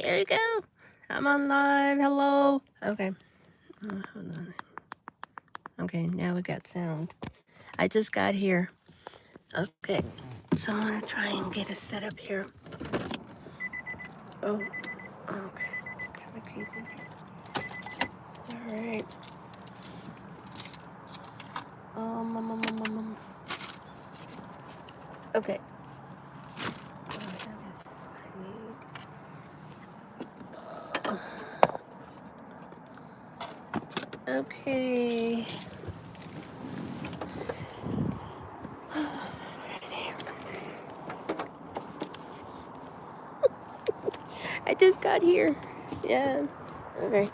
Here you go. I'm on live. Hello. Okay. Hold on. Okay, now we got sound. I just got here. Okay. So I'm gonna try and get it set up here. Oh, okay. Got my keys in here. All right. Okay. Oh, that is what I need. Okay. I just got here. Yes. Okay.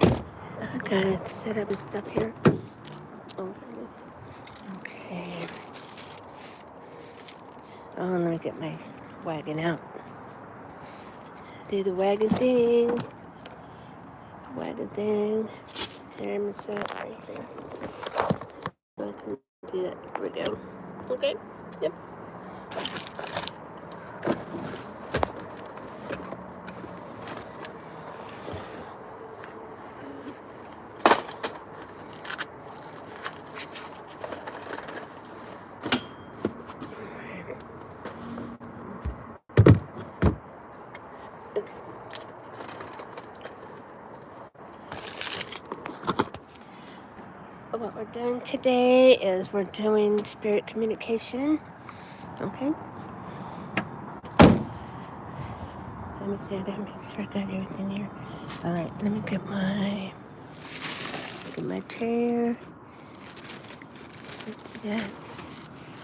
I gotta set up his stuff here. Oh, goodness. Okay. Oh, let me get my wagon out. Do the wagon thing. Wagon thing. There, I'm gonna set it right here. So I can do that. There we go. Okay. Yep. What we're doing today is we're doing spirit communication. Okay. Let me see. I gotta make sure I got everything here. All right. Let me get my chair. Yeah.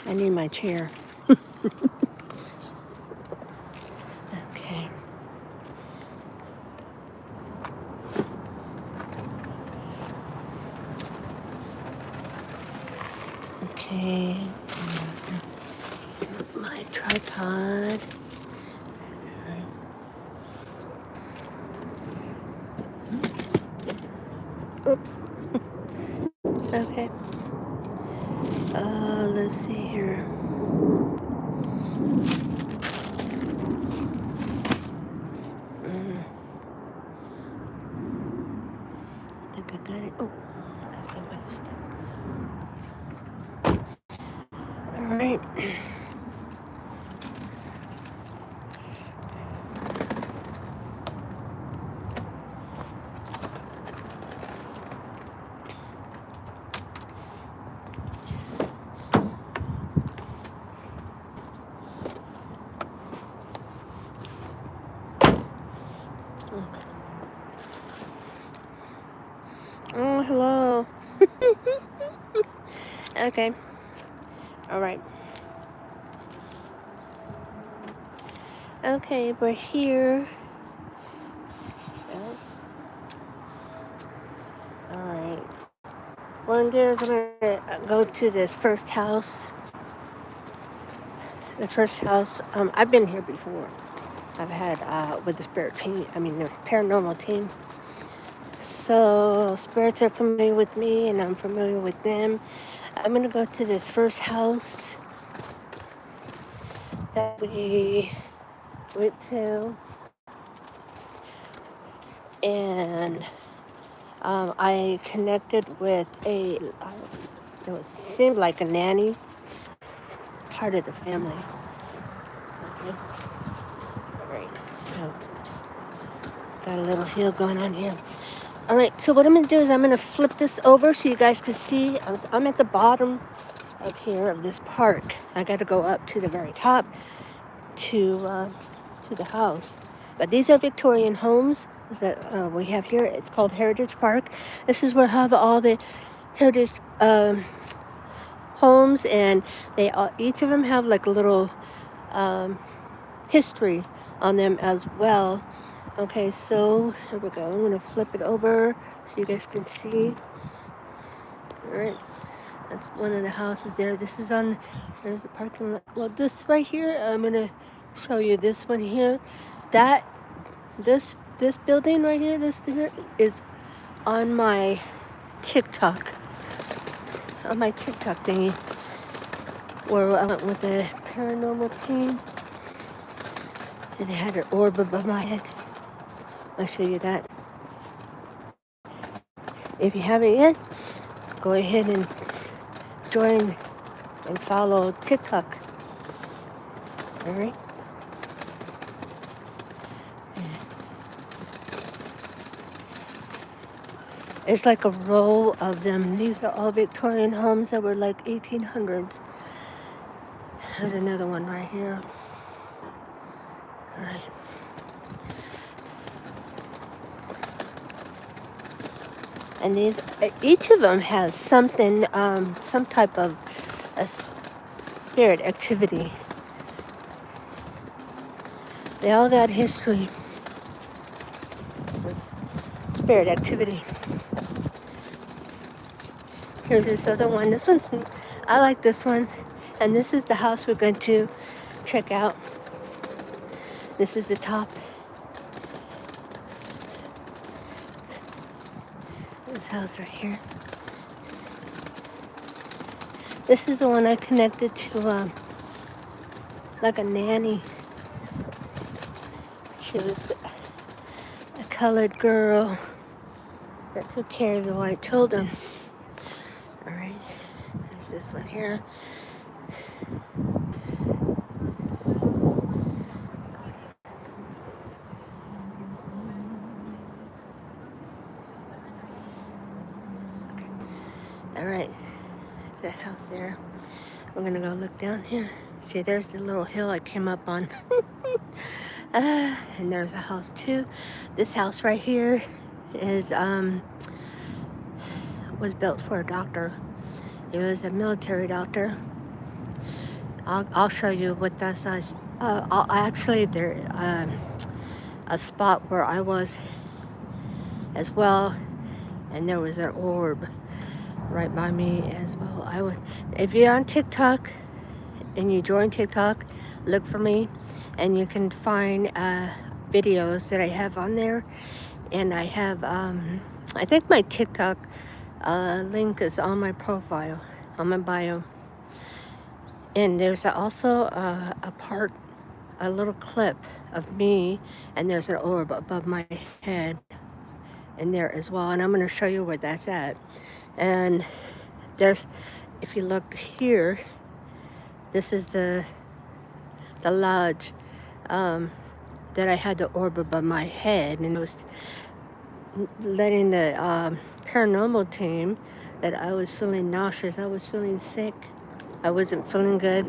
I need my chair. Okay. Okay. My tripod. Oops. Okay. Let's see here. I think I got it. Oh, I got my stuff. All right. Oh, hello. Okay. All right. Okay, we're here. All right. What I'm doing is I'm gonna go to this first house. The first house. I've been here before. I've had with the spirit team. I mean the paranormal team. So spirits are familiar with me, and I'm familiar with them. I'm gonna go to this first house that we went to, and I connected with it seemed like a nanny, part of the family. Okay. All right, so oops, got a little hill going on here. All right, so what I'm gonna do is I'm gonna flip this over so you guys can see. I'm at the bottom of here of this park. I got to go up to the very top to the house. But these are Victorian homes that we have here. It's called Heritage Park. This is where I have all the heritage homes, and they each of them have like a little history on them as well. Okay, so here we go. I'm gonna flip it over so you guys can see. All right, that's one of the houses there. This is there's a parking lot. Well, this right here, I'm gonna show you this one here. This building right here, this here is on my TikTok, thingy, where I went with the paranormal team. And it had an orb above my head. I'll show you that. If you haven't yet, go ahead and join and follow TikTok. All right. It's like a row of them. These are all Victorian homes that were like 1800s. There's another one right here. All right. And these, each of them has something, some type of a spirit activity. They all got history with spirit activity. Here's this other one. This one's, I like this one. And this is the house we're going to check out. This is the top. This house right here. This is the one I connected to, like a nanny. She was a colored girl that took care of the white children. All right, there's this one here. All right, that's that house there. We're gonna go look down here. See, there's the little hill I came up on. And there's a house too. This house right here is was built for a doctor. He was a military doctor. I'll show you what that's. Actually, there a spot where I was as well, and there was an orb right by me as well. I would, if you're on TikTok and you join TikTok, look for me, and you can find videos that I have on there. And I have, I think my TikTok link is on my profile, on my bio. And there's also a little clip of me, and there's an orb above my head in there as well. And I'm going to show you where that's at. And there's, if you look here, this is the lodge that I had the orb above my head, and it was letting the paranormal team that I was feeling nauseous, I was feeling sick, I wasn't feeling good,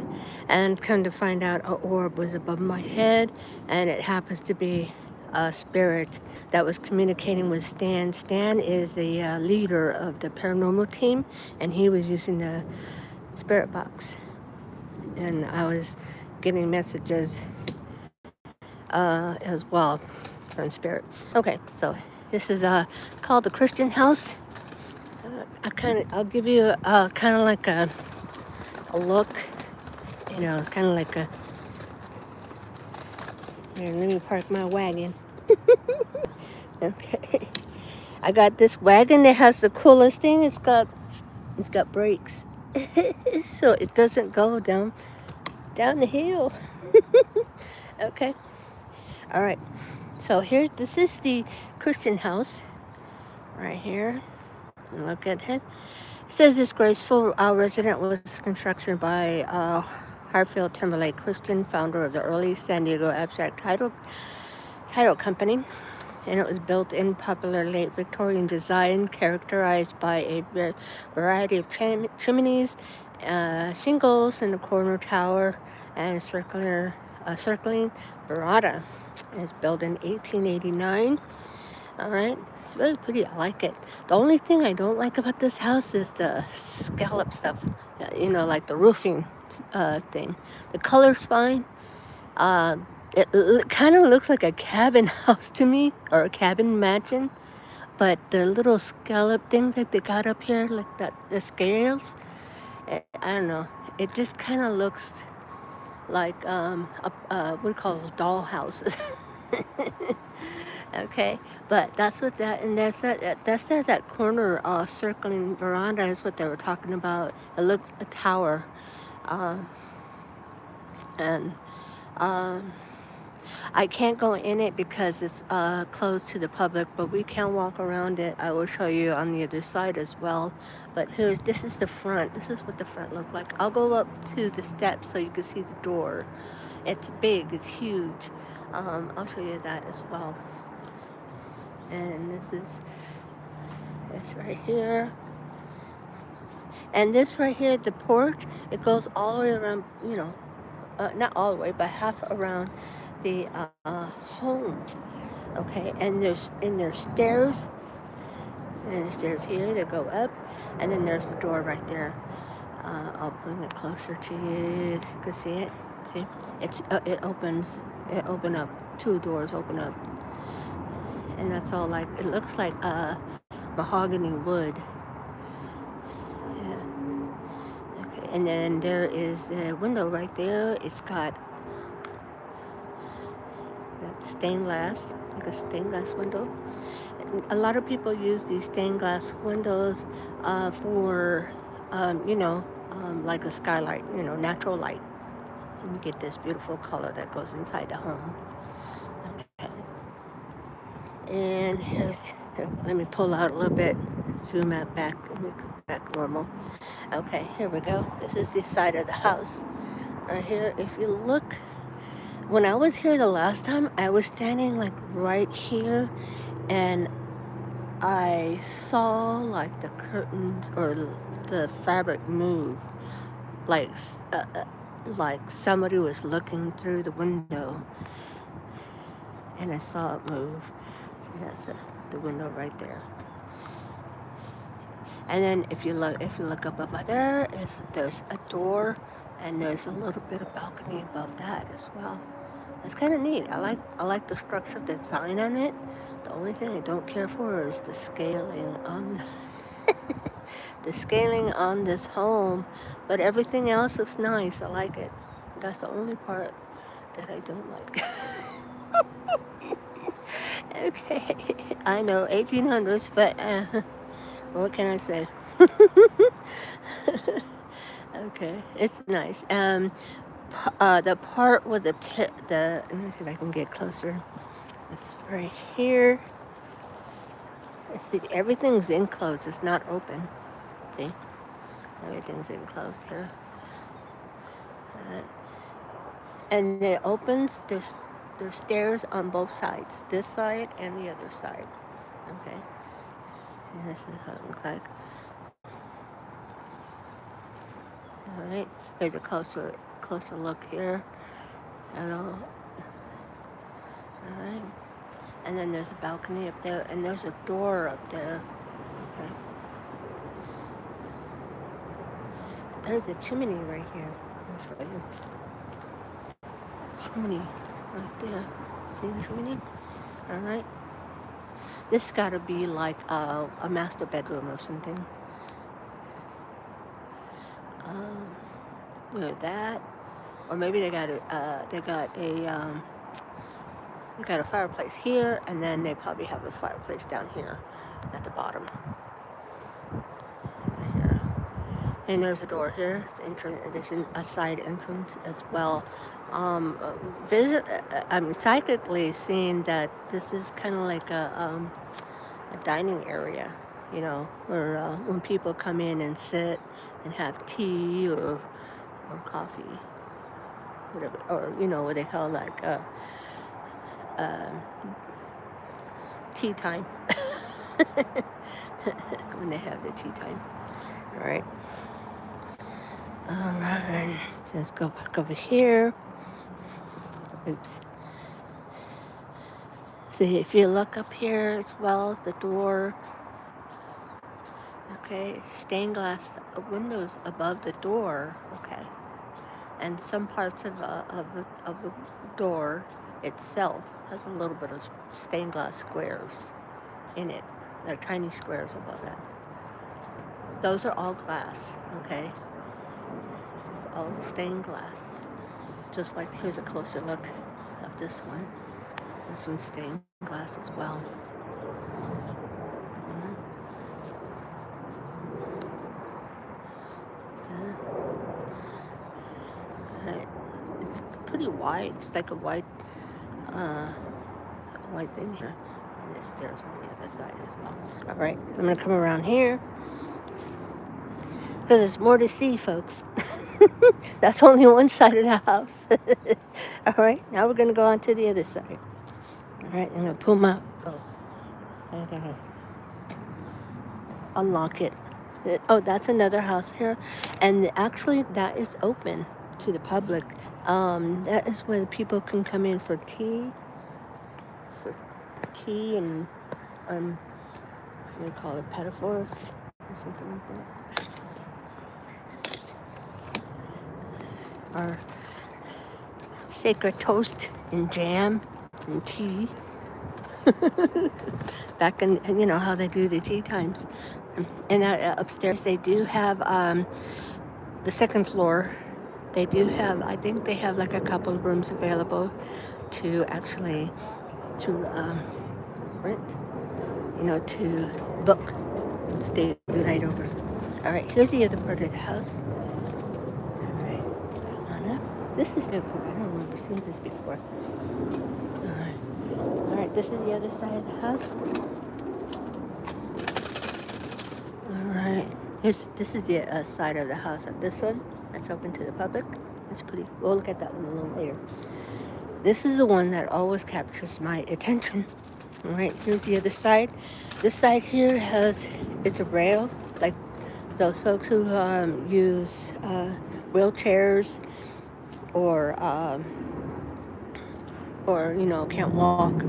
and come to find out an orb was above my head, and it happens to be a spirit that was communicating with Stan. Stan is the leader of the paranormal team, and he was using the spirit box, and I was getting messages as well from spirit. Okay, so this is called the Christian House. I'll give you kind of like a look, you know, kind of like a. Here, let me park my wagon. Okay, I got this wagon that has the coolest thing. It's got brakes, so it doesn't go down the hill. Okay, all right. So here, this is the Christian House, right here. Look at it. It says this graceful resident was constructed by Hartfield Timberlake Christian, founder of the early San Diego abstract title company, and it was built in popular late Victorian design, characterized by a variety of chimneys, shingles in the corner tower, and circling veranda. It's built in 1889. All right, it's really pretty. I like it. The only thing I don't like about this house is the scallop stuff. You know, like the roofing thing. The color's fine. It kind of looks like a cabin house to me, or a cabin mansion. But the little scallop things that they got up here, like that, the scales, I don't know. It just kind of looks like what do you call those doll houses. Okay, but that's what that, and that's that corner circling veranda is what they were talking about. It looks a tower, and I can't go in it because it's closed to the public, but we can walk around it. I will show you on the other side as well. But this is the front. This is what the front looked like. I'll go up to the steps so you can see the door. It's big, it's huge. I'll show you that as well. And this is this right here. And this right here, the porch, it goes all the way around, you know, not all the way, but half around the home. Okay, and there's stairs, and the stairs here that go up, and then there's the door right there. I'll bring it closer to you so you can see it. See, it opens. It open up. Two doors open up, and that's all like it looks like mahogany wood. Yeah. Okay, and then there is the window right there. It's got stained glass, like a stained glass window. A lot of people use these stained glass windows for, you know, like a skylight, you know, natural light. And you get this beautiful color that goes inside the home. Okay. And here, let me pull out a little bit, zoom out back, let me go back normal. Okay, here we go. This is the side of the house. Right here, if you look, when I was here the last time, I was standing like right here, and I saw like the curtains or the fabric move, like like somebody was looking through the window, and I saw it move. So that's the window right there. And then if you look up over there, there's a door, and there's a little bit of balcony above that as well. It's kind of neat. I like the structural design on it. The only thing I don't care for is the scaling on the scaling on this home, but everything else is nice. I like it. That's the only part that I don't like. Okay, I know 1800s, but what can I say? Okay, it's nice. The part with the let me see if I can get closer. It's right here. See, everything's enclosed. It's not open. See, everything's enclosed here. And it opens. There's stairs on both sides. This side and the other side. Okay. And this is how it looks like. All right. Here's a closer look here. Hello. All right. And then there's a balcony up there, and there's a door up there. Okay. There's a chimney right here. I'll show you. Chimney right there. See the chimney? All right. This gotta be like a master bedroom or something. You know that, or maybe they got a fireplace here, and then they probably have a fireplace down here at the bottom. Right here. And there's a door here. There's a side entrance as well. I'm psychically seeing that this is kind of like a dining area, you know, where when people come in and sit and have tea or coffee, whatever, or you know what they call like tea time. When they have the tea time. All right. All right. Let's go back over here. Oops. See, if you look up here as well as the door, okay, stained glass windows above the door, okay, and some parts of the door itself has a little bit of stained glass squares in it. They're tiny squares above that. Those are all glass, okay? It's all stained glass. Just like, here's a closer look of this one. This one's stained glass as well. So, it's pretty wide. It's like a wide white thing here. And there's stairs on the other side as well. All right, I'm gonna come around here because there's more to see, folks. That's only one side of the house. All right, now we're gonna go on to the other side. All right, I'm gonna pull my. Oh, I gotta unlock it. Oh, that's another house here, and actually that is open to the public. That is where people can come in for for tea and what do you call it, pedophores or something like that. Or sacred toast and jam and tea. Back in, you know how they do the tea times. And upstairs they do have the second floor. They do have, I think they have like a couple of rooms available to actually to rent, you know, to book and stay the night over. All right, here's the other part of the house. All right, come on up. This is new. I don't remember seeing this before. All right, this is the other side of the house. All right, this is the side of the house. This one, that's open to the public. That's pretty. We'll look at that one a little later. This is the one that always captures my attention. All right, here's the other side. This side here it's a rail, like those folks who use wheelchairs or you know can't walk,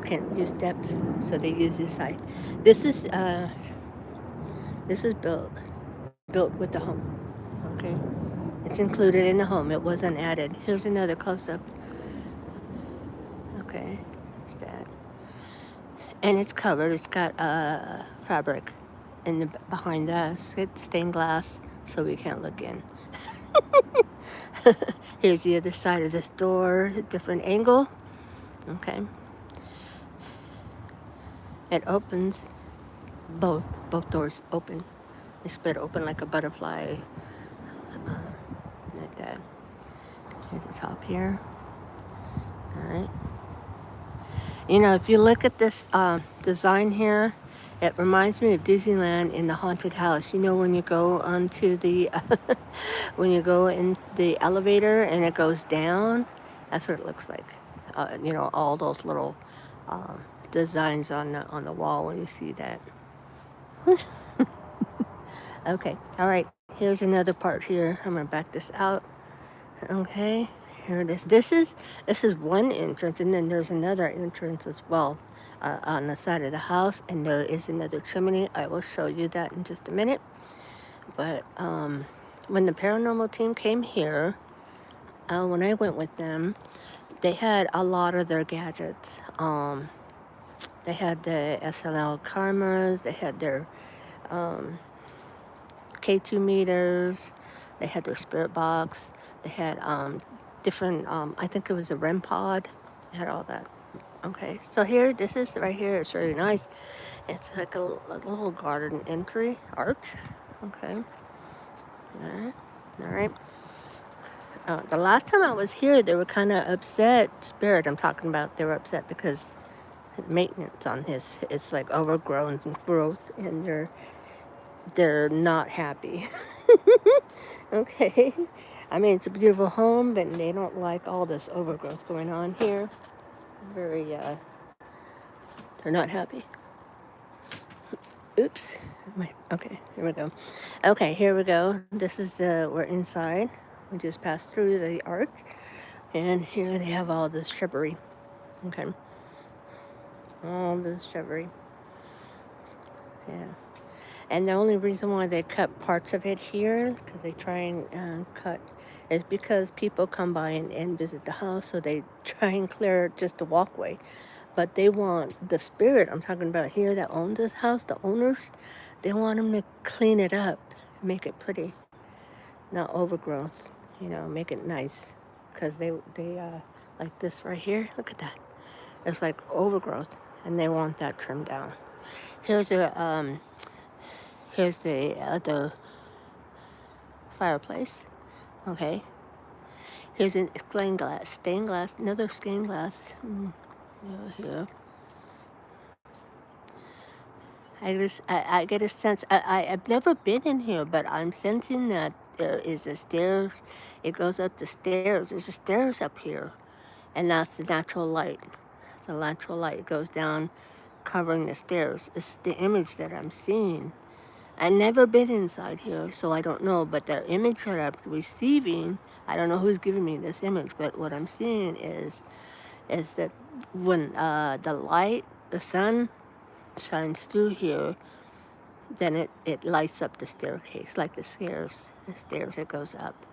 can't use steps, so they use this side. This is built with the home. Okay, it's included in the home. It wasn't added. Here's another close-up. Okay, there's that. And it's covered. It's got fabric in the behind us. It's stained glass, so we can't look in. Here's the other side of this door, a different angle. Okay. It opens. Both doors open. They split open like a butterfly, like that. Here's the top here. All right. You know, if you look at this design here, it reminds me of Disneyland in the haunted house. You know, when you go onto the, when you go in the elevator and it goes down, that's what it looks like. You know, all those little designs on the wall when you see that. Okay, all right. Here's another part here. I'm gonna back this out. Okay, here it is. This is one entrance, and then there's another entrance as well on the side of the house, and there is another chimney. I will show you that in just a minute. But when the paranormal team came here, when I went with them, they had a lot of their gadgets. They had the SLL cameras. They had their K2 meters. They had their spirit box. They had different, I think it was a REM pod. They had all that. Okay, so here, this is right here. It's really nice. It's like a little garden entry arch. Okay. All right. All right. The last time I was here, they were kind of upset. Spirit, I'm talking about. They were upset because maintenance on it's like overgrown growth, and they're not happy. Okay. I mean, it's a beautiful home, but they don't like all this overgrowth going on here. They're not happy. Oops. Okay, here we go. Okay, here we go. This is we're inside. We just passed through the arch, and here they have all this shrubbery. Okay. All this shrubbery. Yeah. And the only reason why they cut parts of it here, because they try and cut, is because people come by and visit the house, so they try and clear just the walkway. But they want the spirit I'm talking about here that owns this house, the owners, they want them to clean it up, make it pretty, not overgrowth, you know, make it nice. Because they like this right here, look at that. It's like overgrowth, and they want that trimmed down. Here's the other fireplace. Okay. Here's an stained glass, another stained glass. Here. I get a sense. I've never been in here, but I'm sensing that there is a stairs. It goes up the stairs. There's a stairs up here, and that's the natural light. The natural light goes down, covering the stairs. It's the image that I'm seeing. I've never been inside here, so I don't know. But the image that I'm receiving, I don't know who's giving me this image, but what I'm seeing is that when the light, the sun shines through here, then it lights up the staircase, like the stairs that goes up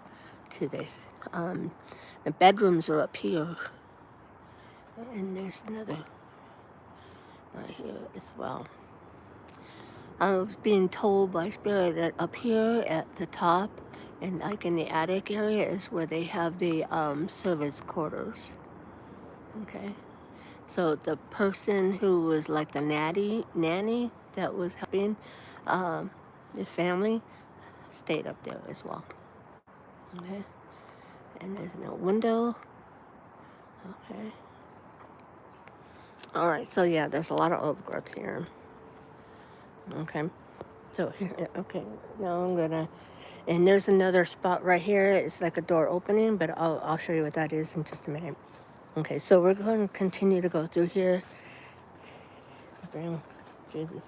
to this. The bedrooms are up here, and there's another right here as well. I was being told by Spirit that up here at the top, and like in the attic area, is where they have the service quarters. Okay, so the person who was like the nanny that was helping um, the family stayed up there as well. Okay, and there's no window. Okay. All right. So yeah, there's a lot of overgrowth here. Okay. So here. Okay. Now I'm gonna. And there's another spot right here. It's like a door opening, but I'll show you what that is in just a minute. Okay. So we're going to continue to go through here. Bring through the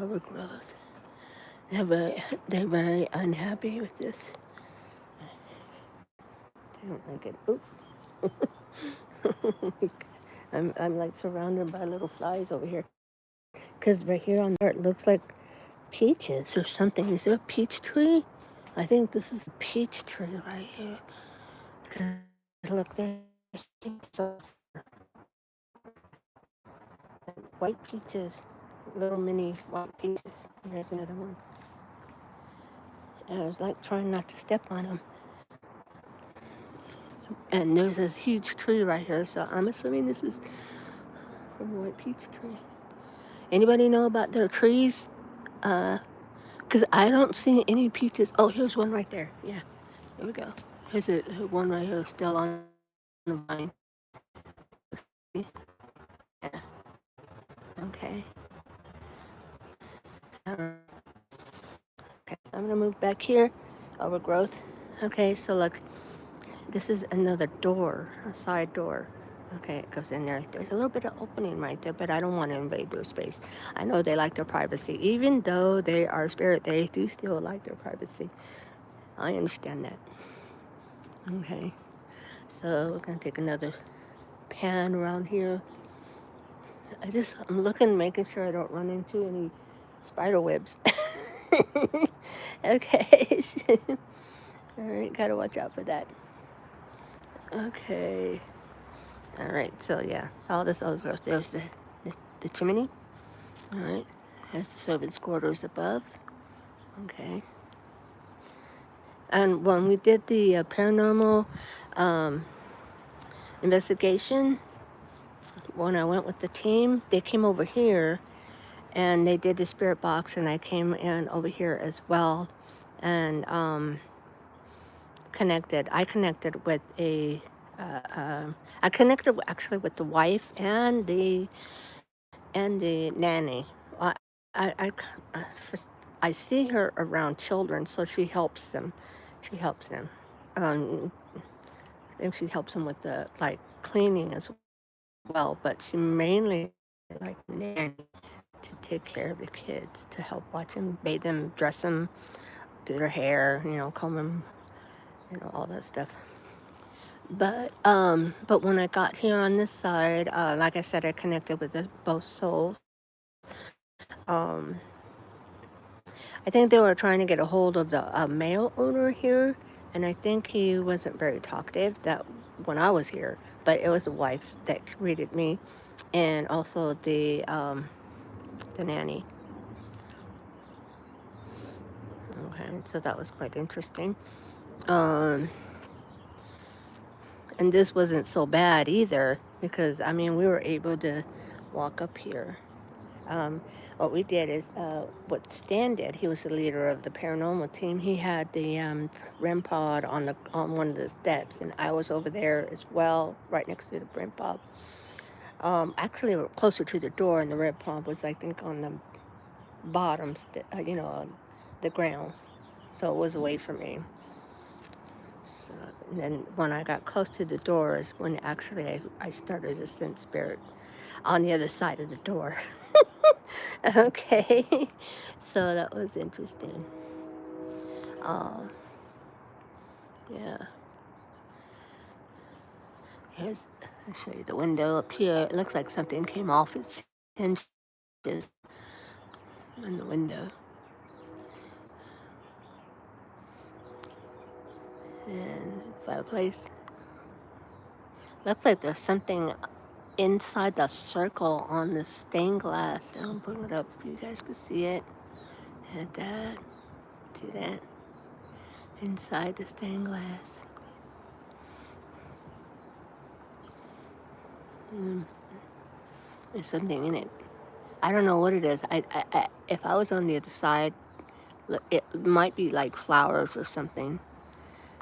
overgrowth. They're very unhappy with this. They don't like it. Oop. I'm like surrounded by little flies over here. Because right here on there, it looks like peaches or something. Is there a peach tree? I think this is a peach tree right here. Because look, there's white peaches, little mini white peaches. There's another one. And I was like trying not to step on them. And there's this huge tree right here, so I'm assuming this is from a white peach tree. Anybody know about their trees? Because I don't see any peaches. Oh, here's one right there. Yeah, here we go. Here's one right here still on the vine. Yeah, okay. Okay, I'm gonna move back here. Overgrowth. Okay, so look, this is another door, a side door. Okay, it goes in there. There's a little bit of opening right there, but I don't want to invade their space. I know they like their privacy. Even though they are spirit, they do still like their privacy. I understand that. Okay, so we're gonna take another pan around here. I'm looking, making sure I don't run into any spider webs. Okay. All right, gotta watch out for that. Okay. All right, so yeah, all this other growth. There's the chimney. All right, there's the servants' quarters above. Okay. And when we did the paranormal investigation, when I went with the team, they came over here and they did the spirit box, and I came in over here as well and connected. I connected with I connected actually with the wife and the nanny. I, I, I, uh, I see her around children, so she helps them. She helps them. Um, I think she helps them with the like cleaning as well, but she mainly like nanny to take care of the kids, to help watch them, bathe them, dress them, do their hair, comb them, all that stuff. But when I got here on this side, like I said, I connected with both souls. Um, I think they were trying to get a hold of the male owner here, and I think he wasn't very talkative that when I was here, but it was the wife that greeted me, and also the nanny. Okay, so that was quite interesting. Um, and this wasn't so bad either, because I mean we were able to walk up here. What we did is, what Stan did, he was the leader of the paranormal team. He had the REM pod on one of the steps, and I was over there as well, right next to the REM pod. Actually, we were closer to the door, and the REM pod was, I think, on the bottom, on the ground, so it was away from me. So, and then when I got close to the door is when actually I started to sense spirit on the other side of the door. Okay, so that was interesting. Uh, yeah, here's, I'll show you the window up here. It looks like something came off its hinges in the window. And fireplace. Looks like there's something inside the circle on the stained glass. I'll bring it up if you guys can see it. And that, see that? Inside the stained glass. There's something in it. I don't know what it is. If I was on the other side, it might be like flowers or something.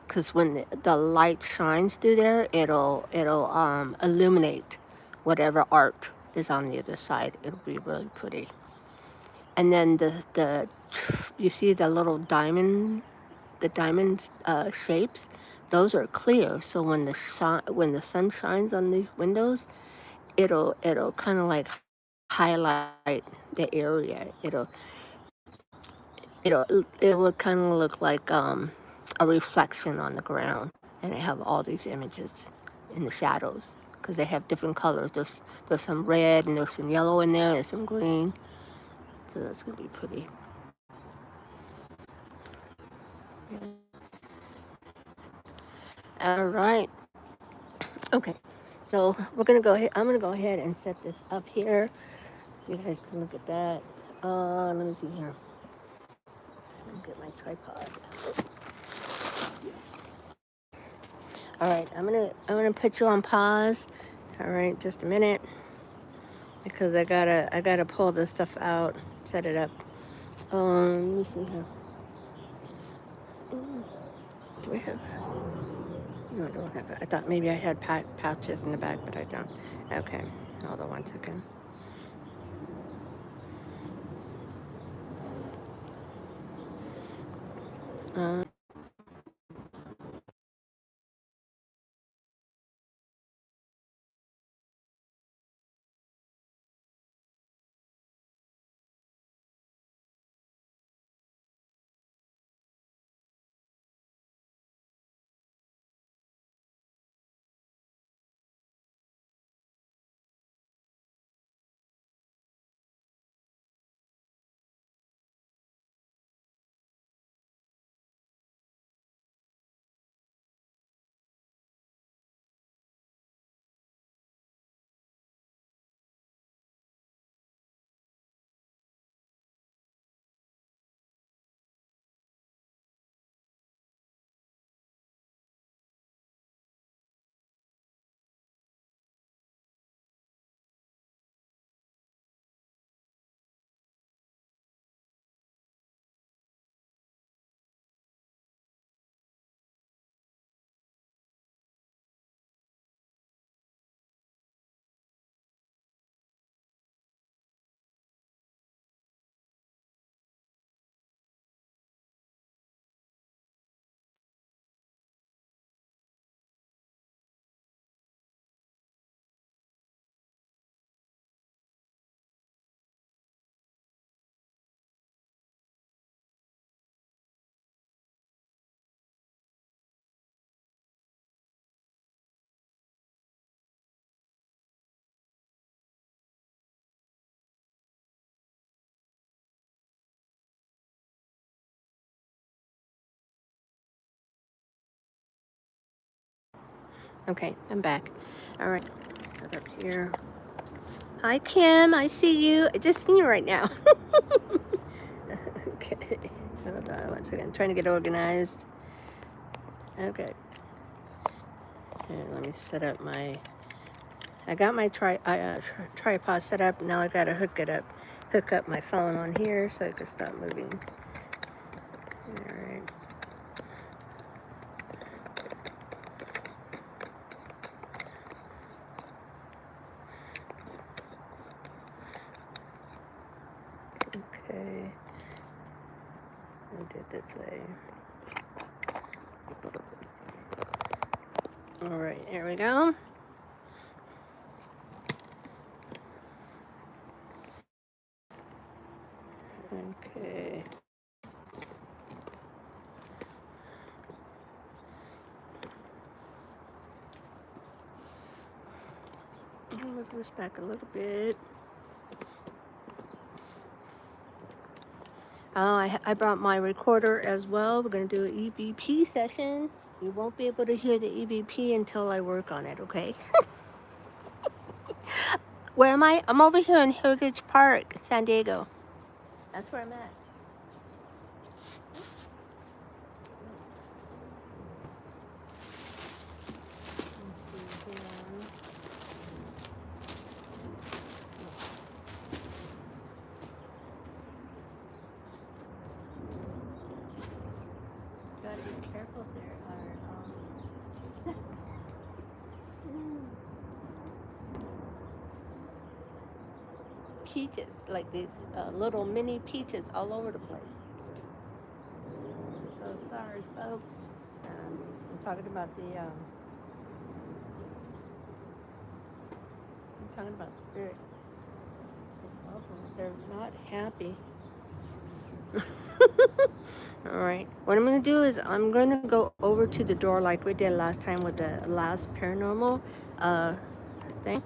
Because when the light shines through there, it'll illuminate whatever art is on the other side. It'll be really pretty. And then you see the little diamond shapes. Those are clear. So when the sun shines on these windows, it'll kind of like highlight the area. It will kind of look like a reflection on the ground, and they have all these images in the shadows because they have different colors. There's some red and there's some yellow in there. There's some green, so that's gonna be pretty. Yeah. All right. Okay. So we're gonna go ahead. I'm gonna go ahead and set this up here. You guys can look at that. Let me see here. Let me get my tripod. All right, I'm gonna put you on pause. All right, just a minute, because I gotta pull this stuff out, set it up. Let me see here. Do I have? No, I don't have it. I thought maybe I had pouches in the back, but I don't. Okay, hold on one second. Okay, I'm back. All right, set up here. Hi, Kim. I see you. I just seen you right now. Okay, hold on one second. I'm trying to get organized. Okay. And let me set up my. I got my tripod set up. Now I gotta hook up my phone on here so I can stop moving. All right. Okay. I did it this way. All right, here we go. Okay. I'll move this back a little bit. Oh, I brought my recorder as well. We're going to do an EVP session. You won't be able to hear the EVP until I work on it, okay? Where am I? I'm over here in Heritage Park, San Diego. That's where I'm at. Gotta be careful there. Peaches, like these little mini peaches all over the place. So sorry, folks. I'm talking about I'm talking about spirit. They're not happy. All right. What I'm going to do is I'm going to go over to the door like we did last time with the last paranormal thing.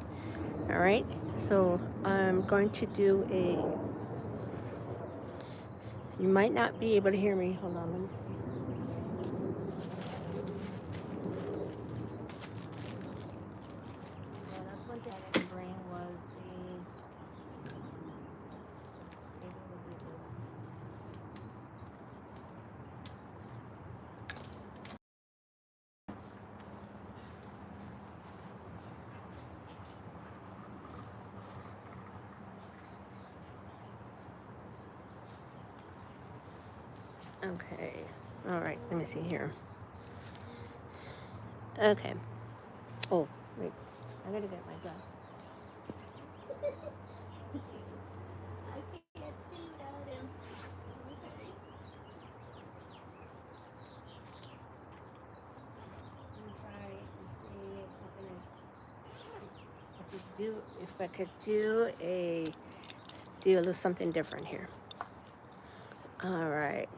All right. So I'm going to do a... You might not be able to hear me. Hold on. Let me see. Yeah, that's one thing I didn't bring was the... Maybe we'll do this. Okay. All right. Let me see here. Okay. Oh, wait. I gotta get my glass. I can't see without him. Okay. I'm gonna try and see if I could do a little something different here. All right.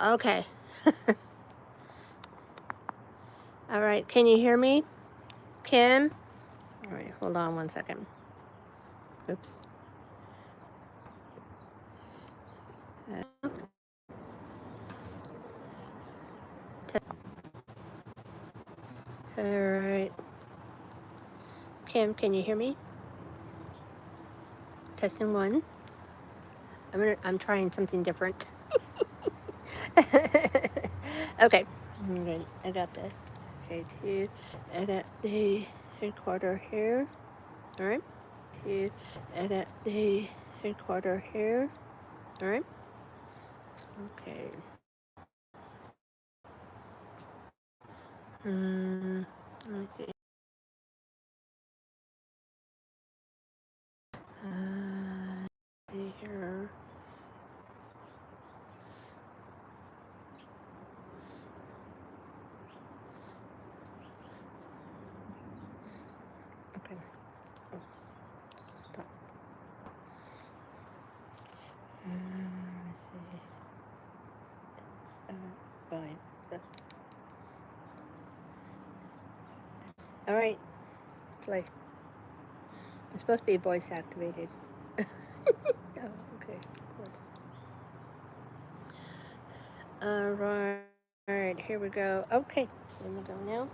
Okay. All right. Can you hear me, Kim? All right. Hold on one second. Oops. All right. Kim, can you hear me? Testing one. I'm trying something different. Okay. I'm good. I got the two. I got the recorder here. All right. Two. I got the recorder here. All right. Okay. Let me see. Here. Okay. Oh, stop. Let's see. Fine. All right. Play. It's supposed to be voice activated. Oh, okay. Cool. All right. All right. Here we go. Okay. Let me go now.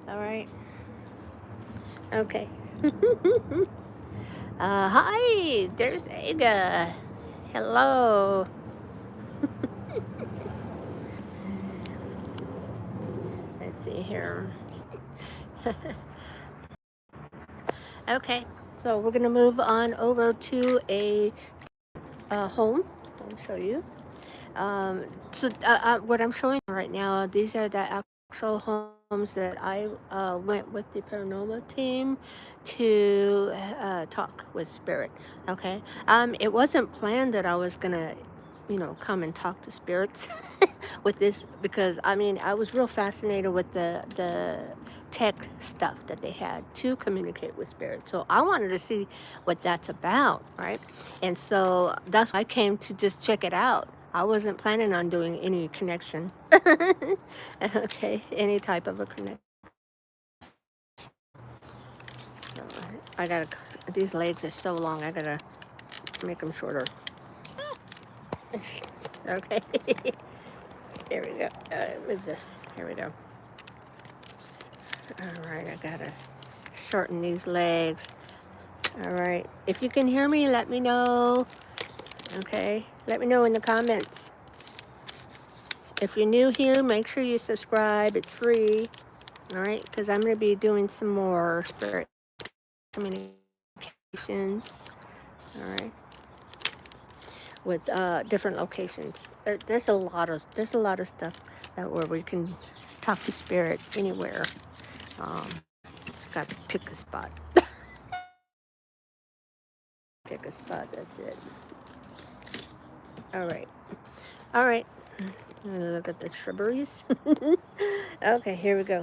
All right. Okay. Hi, there's Aga. Hello. Let's see here. Okay, so we're gonna move on over to a home. I'll show you. What I'm showing right now, these are the actual homes that I went with the paranormal team to talk with spirit. Okay, it wasn't planned that I was gonna, come and talk to spirits with this because I mean I was real fascinated with the tech stuff that they had to communicate with spirits. So I wanted to see what that's about, right? And so that's why I came to just check it out. I wasn't planning on doing any connection. Okay, any type of a connection. So I gotta, these legs are so long, I gotta make them shorter. Okay, there we go. Move this. Here we go. All right, I gotta shorten these legs. All right, if you can hear me, let me know. Okay, let me know in the comments. If you're new here, make sure you subscribe. It's free. All right, because I'm going to be doing some more spirit communications. All right, with different locations. There's a lot of stuff that where we can talk to spirit anywhere. Um, just got to pick a spot. Pick a spot. That's it. All right. All right. Look at the shrubberies. Okay, here we go.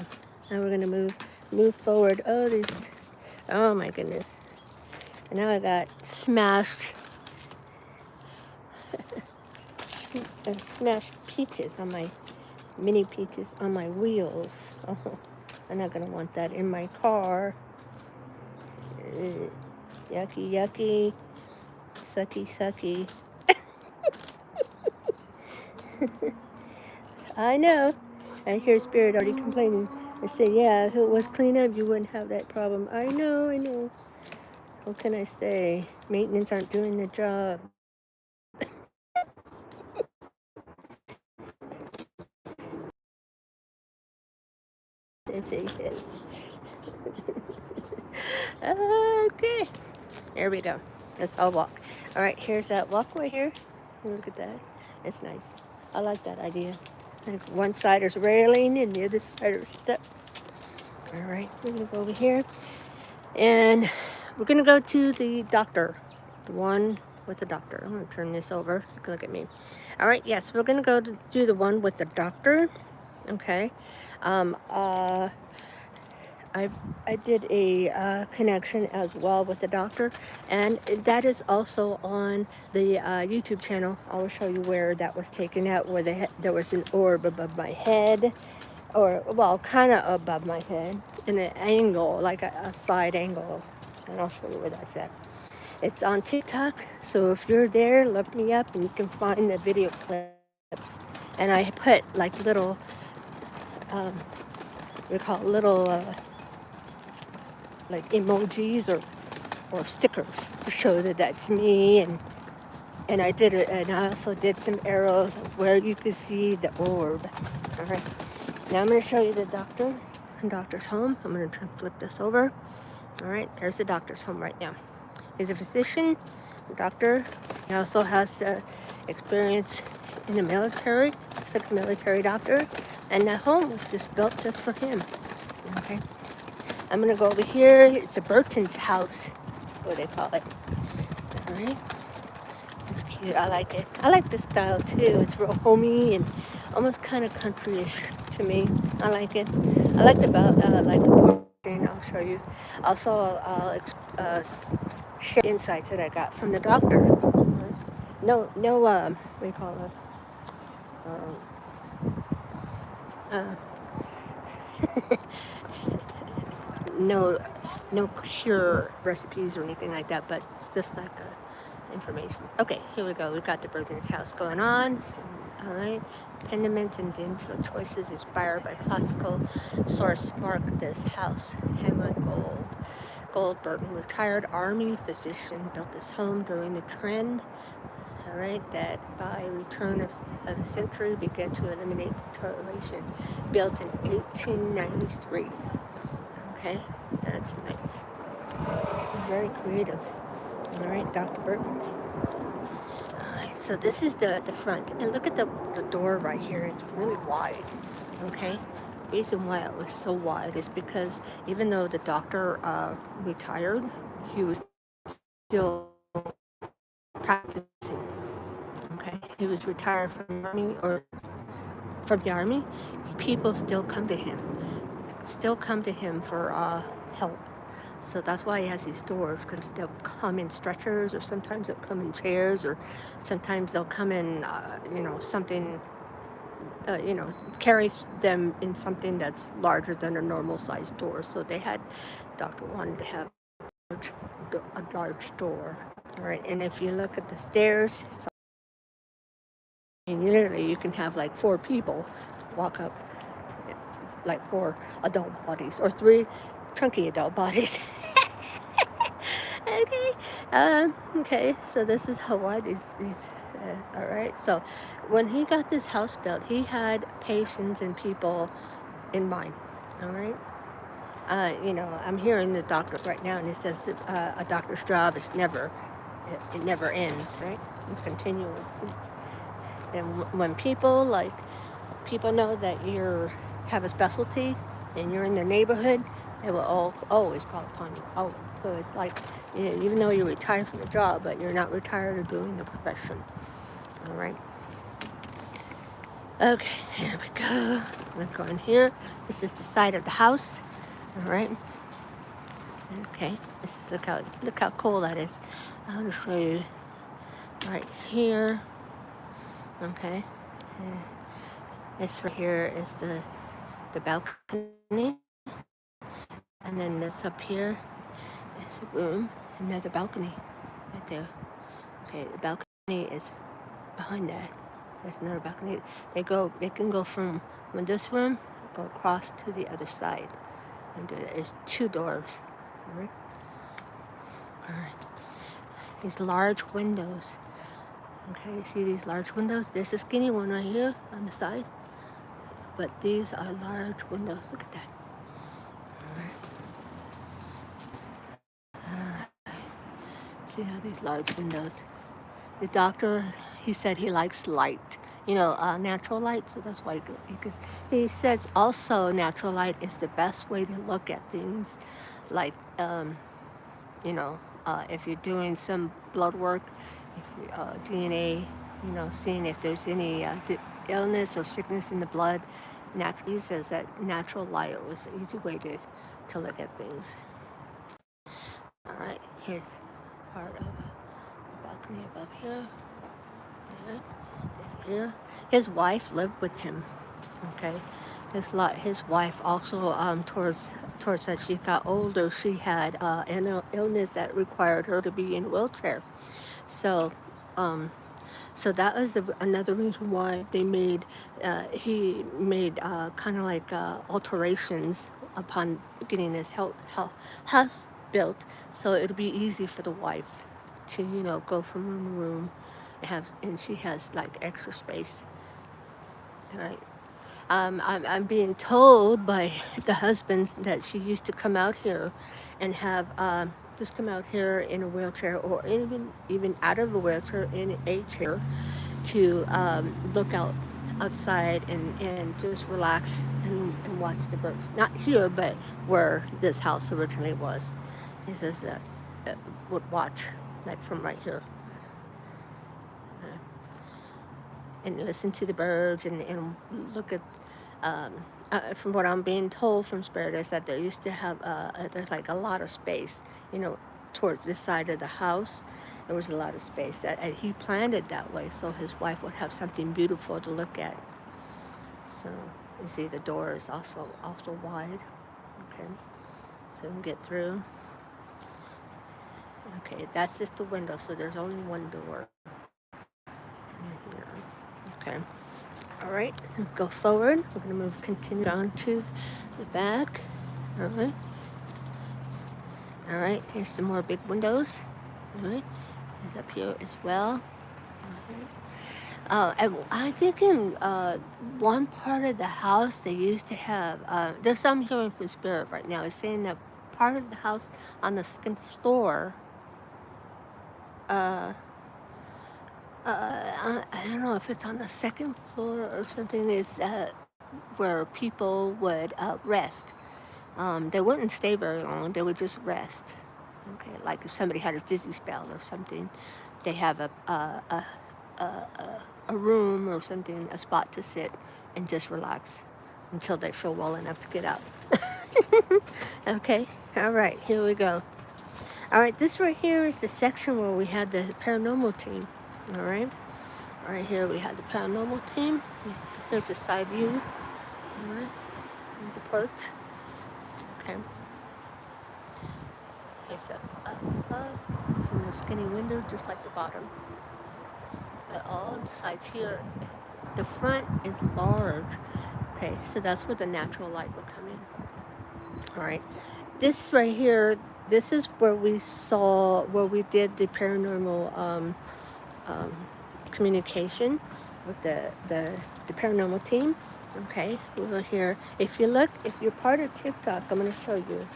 Now we're gonna move forward. Oh, these. Oh my goodness. And now I got smashed peaches on my mini peaches on my wheels. Oh, I'm not gonna want that in my car. Yucky, yucky, sucky, sucky. I know. I hear Spirit already complaining. I said, yeah, if it was clean up, you wouldn't have that problem. I know, I know. What can I say? Maintenance aren't doing the job. They say yes. Okay. There we go. Let's all walk. All right, here's that walkway here. Look at that. It's nice. I like that idea. Like one side is railing and the other side are steps. All right, we're gonna go over here and we're gonna go to the doctor, the one with the doctor. I'm gonna turn this over so you can look at me. All right, yes, we're gonna go to do the one with the doctor. Okay. Um, uh, I, I did a connection as well with the doctor, and that is also on the YouTube channel. I will show you where that was taken out, where there was an orb above my head, or well, kind of above my head, in an angle, like a side angle, and I'll show you where that's at. It's on TikTok, so if you're there, look me up, and you can find the video clips. And I put like little, we call it little. Like emojis or stickers to show that that's me, and I did it, and I also did some arrows of where you could see the orb. All right, now I'm going to show you the doctor's home. I'm going to flip this over. All right, there's the doctor's home right now. He's a physician, a doctor. He also has experience in the military. He's like a military doctor, and the home was just built just for him. Okay. I'm gonna go over here. It's a Burton's house, what they call it. All right, it's cute. I like it. I like the style too. It's real homey and almost kind of country-ish to me. I like it. I like the portion. I'll show you. Also, I'll share insights that I got from the doctor. No, what do you call it? Uh, no, no cure recipes or anything like that, but it's just like information. Okay, here we go. We've got the Burton's house going on. All right, Pendaments and dental choices inspired by classical source mark this house. Henry Goldberg, retired Army physician, built this home during the trend, all right, that by return of the century began to eliminate deterioration. Built in 1893. Okay, that's nice. Very creative. All right, Dr. Burton's. So this is the front. And look at the door right here. It's really wide. Okay? The reason why it was so wide is because even though the doctor retired, he was still practicing. Okay? He was retired from the army or from the army. People still come to him. Still come to him for help. So that's why he has these doors, because they'll come in stretchers, or sometimes they'll come in chairs, or sometimes they'll come in, something, carries them in something that's larger than a normal sized door. So doctor wanted to have a large door. All right, and if you look at the stairs, literally you can have like 4 people walk up, like 4 adult bodies, or 3 chunky adult bodies. Okay. Okay. So this is how wide these. All right. So when he got this house built, he had patients and people in mind. All right. I'm hearing the doctor right now, and it says a doctor's job is it never ends. Right. It's continual. And when people know that you have a specialty and you're in their neighborhood, they will always call upon you. Always. So it's like, even though you're retired from the job, but you're not retired of doing the profession. All right. Okay, here we go. I'm gonna go in here. This is the side of the house. All right. Okay. Look how cool that is. I'm gonna show you right here. Okay. This right here is the balcony, and then this up here is a room, another balcony right there. Okay, the balcony is behind that. There's another balcony. They can go from this room, go across to the other side, and do that. There's 2 doors. All right. All right. These large windows. Okay, you see these large windows? There's a skinny one right here on the side, but these are large windows. Look at that. See how these large windows. The doctor, he said he likes light, natural light. So that's why he says also natural light is the best way to look at things, like if you're doing some blood work, DNA, seeing if there's any illness or sickness in the blood. He says that natural light was an easy way to look at things. All right, here's part of the balcony above here. Is here. His wife lived with him. Okay, his wife also towards as she got older, she had an illness that required her to be in a wheelchair. So that was another reason why he made kind of like alterations upon getting this house built, so it'll be easy for the wife to go from room to room, and she has like extra space. All right. I'm being told by the husband that she used to come out here and have just come out here in a wheelchair, or even out of a wheelchair in a chair, to look outside and just relax and watch the birds. Not here, but where this house originally was. He says that would watch like from right here. And listen to the birds and look at, from what I'm being told from Spirit, is that they used to have, there's like a lot of space, towards this side of the house. There was a lot of space and he planned it that way, so his wife would have something beautiful to look at. So you see the door is also wide. Okay, so we can get through. Okay, that's just the window, so there's only one door in here. Okay. All right, go forward. We're going to continue on to the back. All right. All right, here's some more big windows. All right, it's up here as well. And I think in one part of the house they used to have, there's some hearing from spirit right now. It's saying that part of the house on the second floor, uh, I don't know if it's on the second floor or something, is where people would rest. They wouldn't stay very long, they would just rest. Okay, like if somebody had a dizzy spell or something, they have a room or something, a spot to sit and just relax until they feel well enough to get up. Okay, all right, here we go. All right, this right here is the section where we had the paranormal team. All right, right here we had the paranormal team. There's a side view. All right, and the porch. Okay. Here's up above. Some skinny windows, just like the bottom. But all the sides here, the front is large. Okay, so that's where the natural light will come in. All right, this right here, this is where we did the paranormal communication with the paranormal team. Okay, we were here. If you're part of TikTok, I'm going to show you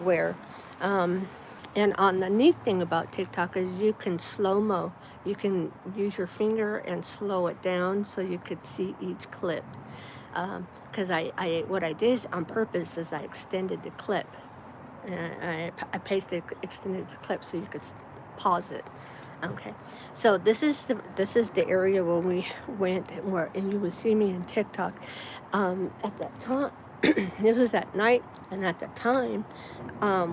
where. And on the neat thing about TikTok is you can slow-mo. You can use your finger and slow it down so you could see each clip. Because what I did on purpose is I extended the clip. I extended the clip so you could pause it. Okay, so this is the area where we went, and you would see me in TikTok. At that time, this was at night, and at the time,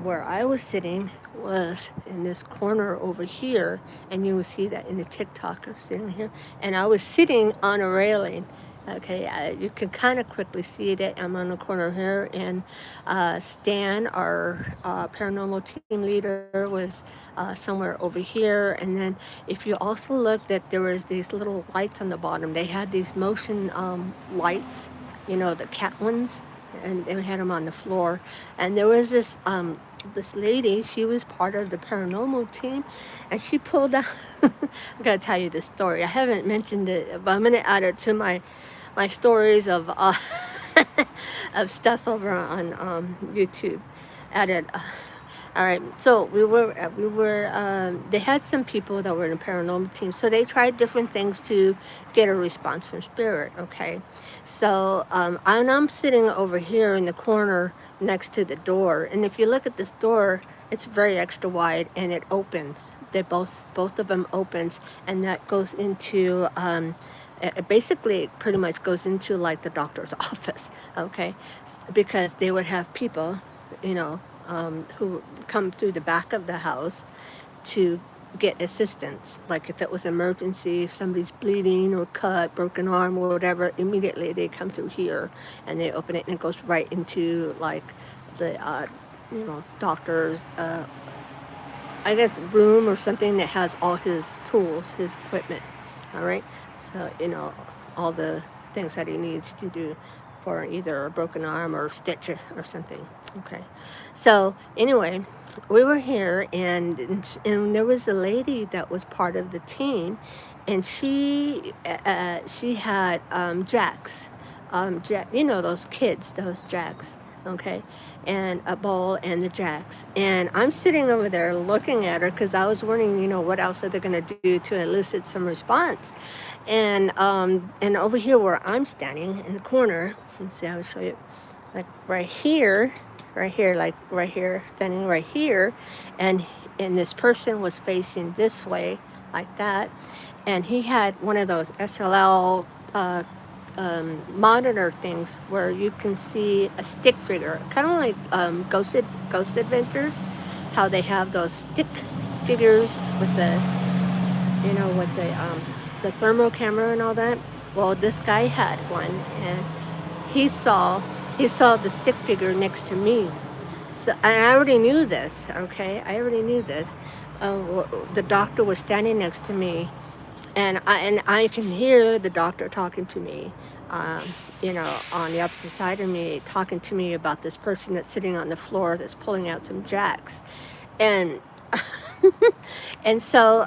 where I was sitting was in this corner over here, and you will see that in the TikTok of sitting here, and I was sitting on a railing. Okay, you can kind of quickly see that I'm on the corner here, and Stan, our paranormal team leader, was somewhere over here. And then if you also look, that there was these little lights on the bottom. They had these motion lights, the cat ones, and they had them on the floor. And there was this lady, she was part of the paranormal team, and she pulled out, I gotta tell you this story. I haven't mentioned it, but I'm gonna add it to my stories of of stuff over on YouTube. Added. All right, so they had some people that were in the paranormal team, so they tried different things to get a response from spirit. Okay, so I'm sitting over here in the corner next to the door, and if you look at this door, it's very extra wide, and it opens. They both of them opens, and that goes into it basically pretty much goes into like the doctor's office. Okay, because they would have people, who come through the back of the house to get assistance. Like if it was emergency, if somebody's bleeding or cut, broken arm or whatever, immediately they come through here and they open it, and it goes right into like the doctor's I guess room or something that has all his tools, his equipment. All right, so all the things that he needs to do for either a broken arm or stitch or something. Okay, so anyway, we were here, and there was a lady that was part of the team, and she had jacks, those kids, those jacks. Okay, and a ball and the jacks, and I'm sitting over there looking at her because I was wondering, what else are they going to do to elicit some response. And over here where I'm standing in the corner, let's see, I'll show you, like right here, like right here, standing right here, and this person was facing this way, like that, and he had one of those SLL monitor things where you can see a stick figure, kind of like Ghost Adventures, how they have those stick figures with the thermal camera and all that. Well, this guy had one, and he saw the stick figure next to me. So, and I already knew this. Okay, I already knew this. The doctor was standing next to me, And I can hear the doctor talking to me, um, on the opposite side of me, talking to me about this person that's sitting on the floor that's pulling out some jacks, and and so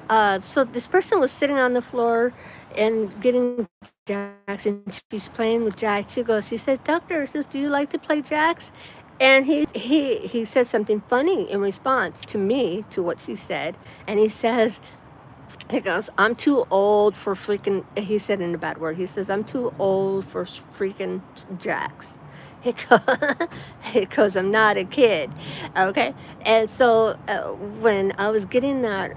this person was sitting on the floor and getting jacks, and she's playing with jacks. She said, "Doctor," says, "Do you like to play jacks?" And he said something funny in response to me, to what she said, and he says, he goes, "I'm too old for freaking," he said in a bad word. He says, "I'm too old for freaking jacks." He goes, he goes, "I'm not a kid." Okay. And so when I was getting that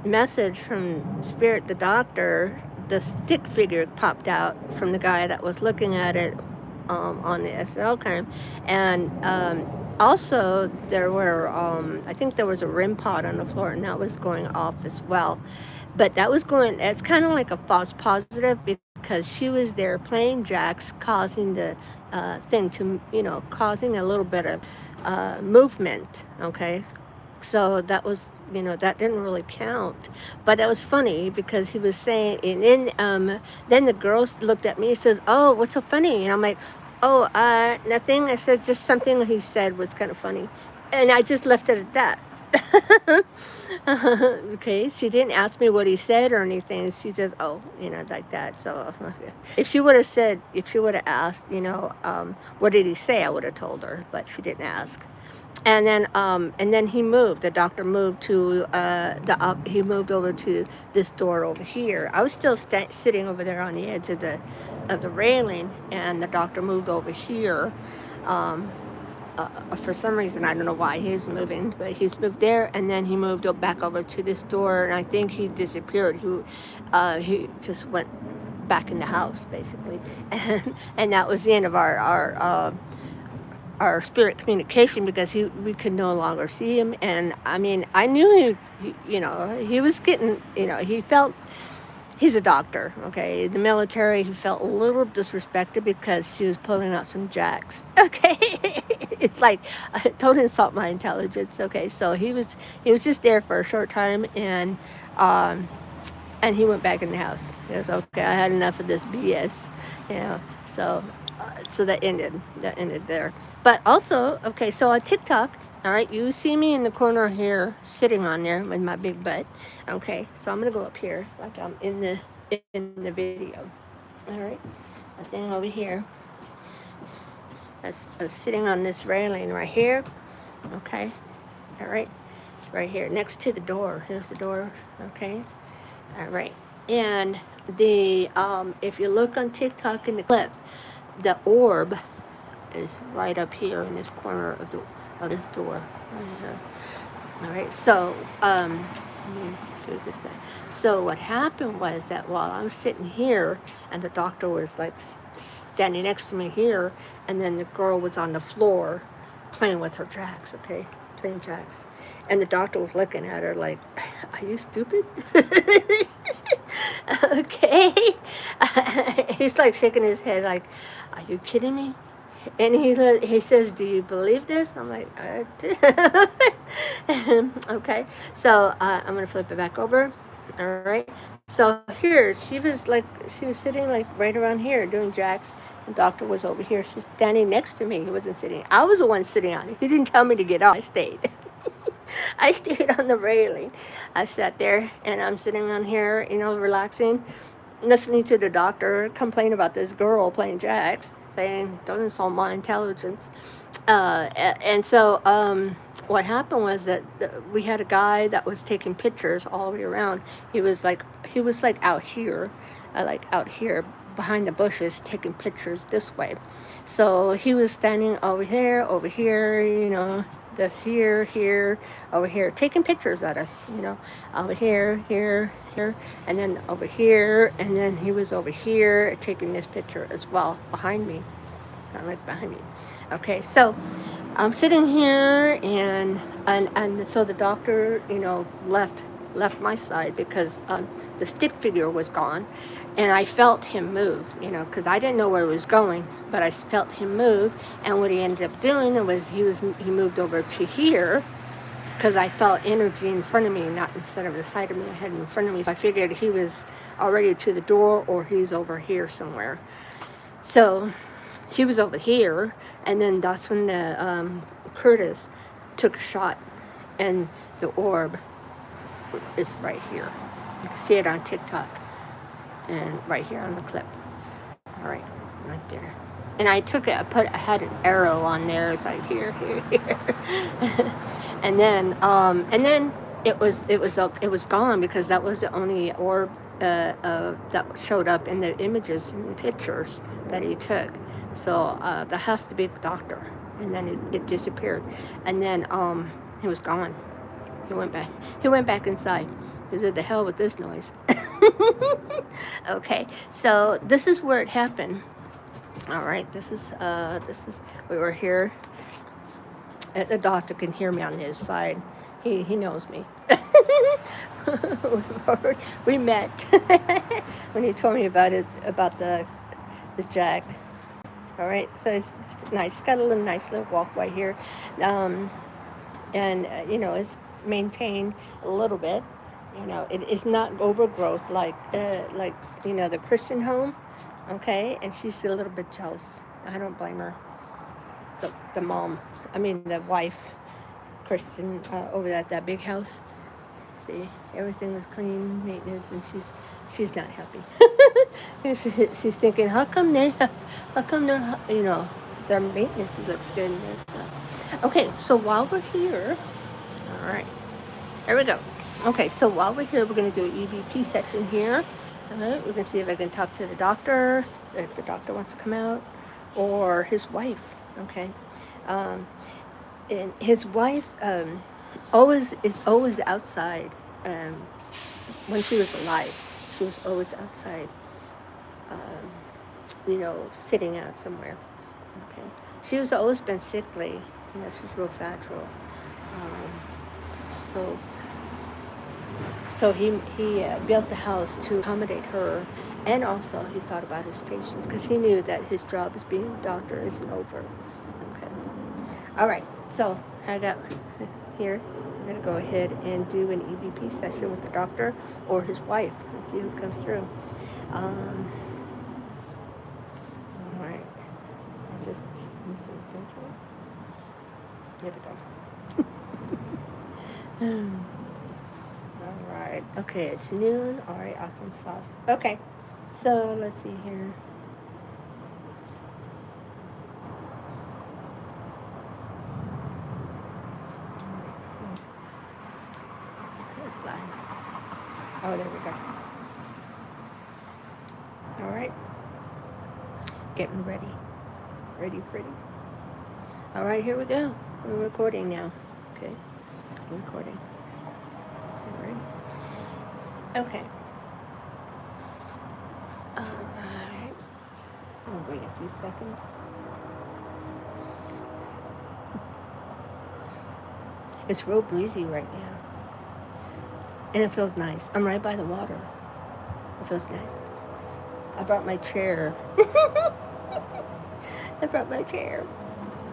message from Spirit, the doctor, the stick figure popped out from the guy that was looking at it on the SL cam. And also, there were, I think there was a REM pod on the floor, and that was going off as well. But that was going, it's kind of like a false positive, because she was there playing jacks, causing the thing to, causing a little bit of movement, okay? So that was, that didn't really count. But that was funny, because he was saying, and then the girl looked at me and says, "Oh, what's so funny?" And I'm like, "Oh, nothing." I said, "Just something he said was kind of funny." And I just left it at that. Okay, she didn't ask me what he said or anything. She says, "Oh," like that. So if she would have asked, what did he say, I would have told her, but she didn't ask. And then he moved. The doctor moved to he moved over to this door over here. I was still sitting over there on the edge of the railing, and the doctor moved over here. Um, for some reason, I don't know why he's moving, but he's moved there, and then he moved back over to this door, and I think he disappeared. He just went back in the house, basically, and that was the end of our spirit communication, because we could no longer see him. And I mean, I knew he was getting, he felt, he's a doctor, okay, in the military. He felt a little disrespected because she was pulling out some jacks, okay. It's like, don't insult my intelligence, okay. So he was just there for a short time, um and he went back in the house. He was, "Okay, I had enough of this BS," you know. So that ended there. But also, okay, so on TikTok, all right, you see me in the corner here, sitting on there with my big butt. Okay, so I'm gonna go up here, like I'm in the video. All right, I'm sitting over here. I was sitting on this railing right here. Okay, all right, right here next to the door. Here's the door. Okay, all right. And if you look on TikTok in the clip, the orb is right up here in this corner of this door right here. All right. So let me shoot this back. So what happened was that while I was sitting here, and the doctor was like standing next to me here, and then the girl was on the floor playing with her jacks. Okay, playing jacks, and the doctor was looking at her like, "Are you stupid?" Okay. He's like shaking his head like, "Are you kidding me?" And he says, "Do you believe this?" I'm like, "I do." Okay. So I'm gonna flip it back over. All right. So here she was sitting like right around here doing jacks. The doctor was over here standing next to me. He wasn't sitting. I was the one sitting on it. He didn't tell me to get off. I stayed. I stayed on the railing. I sat there, and I'm sitting on here, relaxing, listening to the doctor complain about this girl playing jacks, saying, "Don't insult my intelligence." And so what happened was that we had a guy that was taking pictures all the way around. He was like out here behind the bushes, taking pictures this way. So he was standing over here, this here, over here, taking pictures at us, over here, and then over here, and then he was over here taking this picture as well behind me, kind of like behind me. Okay, so I'm sitting here, and so the doctor, left my side, because the stick figure was gone, and I felt him move, because I didn't know where he was going, but I felt him move. And what he ended up doing was he moved over to here, because I felt energy in front of me, not instead of the side of me. I had it in front of me. So I figured he was already to the door or he's over here somewhere. So he was over here, and then that's when the Curtis took a shot, and the orb is right here. You can see it on TikTok and right here on the clip. All right there. And I took it. I had an arrow on there. It's like here, and then it was gone because that was the only orb that showed up in the images and the pictures that he took. So that has to be the doctor. And then it disappeared, and then he was gone. He went back. He went back inside. He said, "The hell with this noise." Okay, so this is where it happened. All right, this is we were here. The doctor can hear me on his side. He knows me. We met when he told me about the jack. All right, so it's nice. Got a nice little walkway here, and it's maintained a little bit. It is not overgrowth like the Christian home. Okay, and she's a little bit jealous. I don't blame her. The mom, the wife, Christian, over at that big house. See, everything was clean, maintenance, and she's not happy. She's thinking, how come their maintenance looks good. Okay, so while we're here, all right, here we go. Okay, so while we're here, we're going to do an EVP session here. All right, we're going to see if I can talk to the doctor, if the doctor wants to come out, or his wife, okay? And his wife is always outside. When she was alive, she was always outside, sitting out somewhere, okay? She was always been sickly. She's real fragile. So he built the house to accommodate her, and also he thought about his patients because he knew that his job as being a doctor isn't over. Okay. All right. So I got here. I'm gonna go ahead and do an EVP session with the doctor or his wife and see who comes through. All right. Just here we go. All right. Okay, it's noon. All right, awesome sauce. Okay, so let's see here. Oh, there we go. All right. Getting ready. Ready. All right, here we go. We're recording now. Okay, I'm recording. All right. Okay. All right. I'll wait a few seconds. It's real breezy right now. And it feels nice. I'm right by the water. It feels nice. I brought my chair.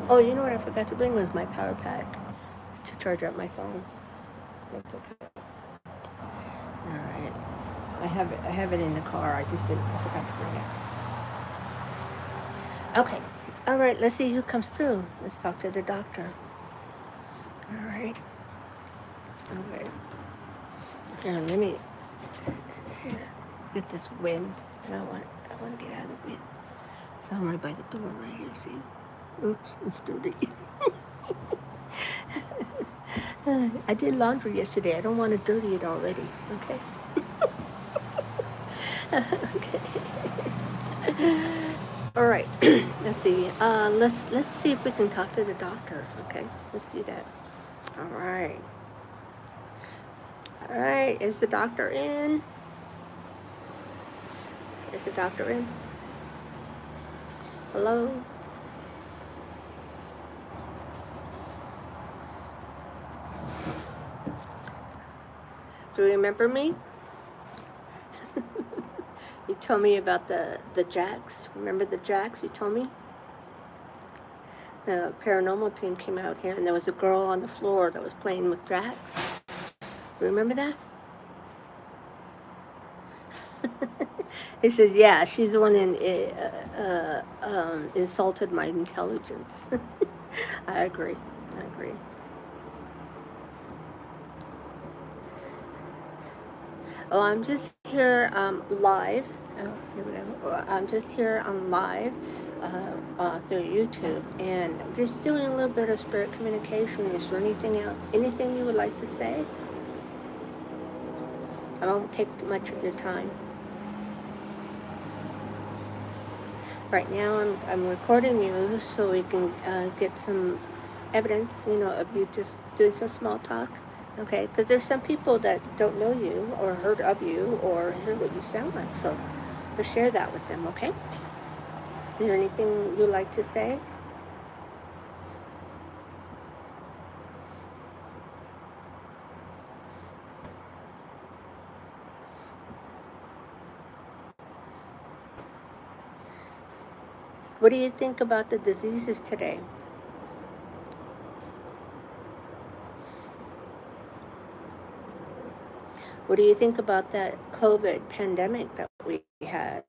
Oh, you know what I forgot to bring was my power pack to charge up my phone. That's okay. All right. I have it in the car. I forgot to bring it. Okay. All right, let's see who comes through. Let's talk to the doctor. All right. Now, let me get this wind. And I want to get out of the wind. So I'm right by the door right here, see? Oops, it's dirty. I did laundry yesterday. I don't want to dirty it already, okay? Okay. All right, let's see. Let's see if we can talk to the doctor, okay? Let's do that. All right. All right, is the doctor in? Is the doctor in? Hello? Do you remember me? You told me about the jacks. Remember the jacks you told me? The paranormal team came out here, and there was a girl on the floor that was playing with Drax. Remember that? He says, yeah, she's the one insulted my intelligence. I agree. I agree. Oh, I'm just here live. Oh, here we go. I'm just here on live through YouTube, and just doing a little bit of spirit communication. Is there anything you would like to say? I won't take much of your time. Right now, I'm recording you so we can get some evidence, of you just doing some small talk. Okay, because there's some people that don't know you or heard of you or hear what you sound like, so share that with them, okay? Is there anything you'd like to say? What do you think about the diseases today? What do you think about that COVID pandemic that we had?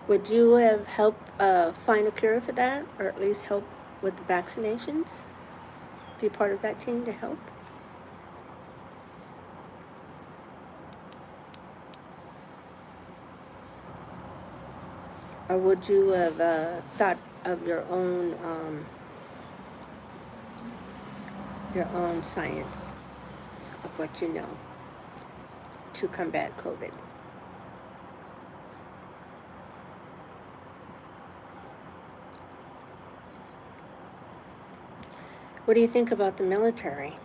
Would you have helped find a cure for that, or at least help with the vaccinations? Be part of that team to help? Or would you have thought of your own science of what you know to combat COVID? What do you think about the military?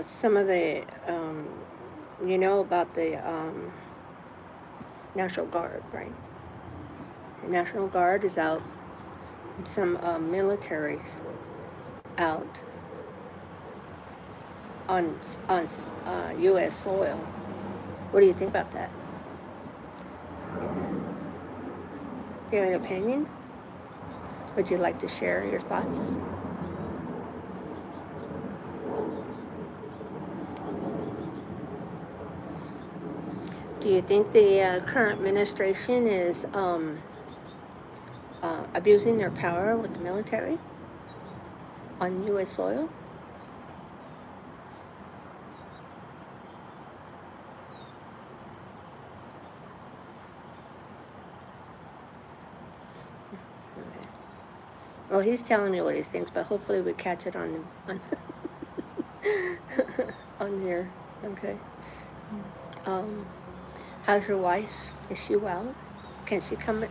Some of the about the National Guard, right? The National Guard is out. Some militaries out on U.S. soil. What do you think about that? Do you have an opinion? Would you like to share your thoughts? Do you think the current administration is abusing their power with the military on U.S. soil? Okay. Well, he's telling me what he thinks, but hopefully we catch it on on here. Okay. How's your wife? Is she well? Can she come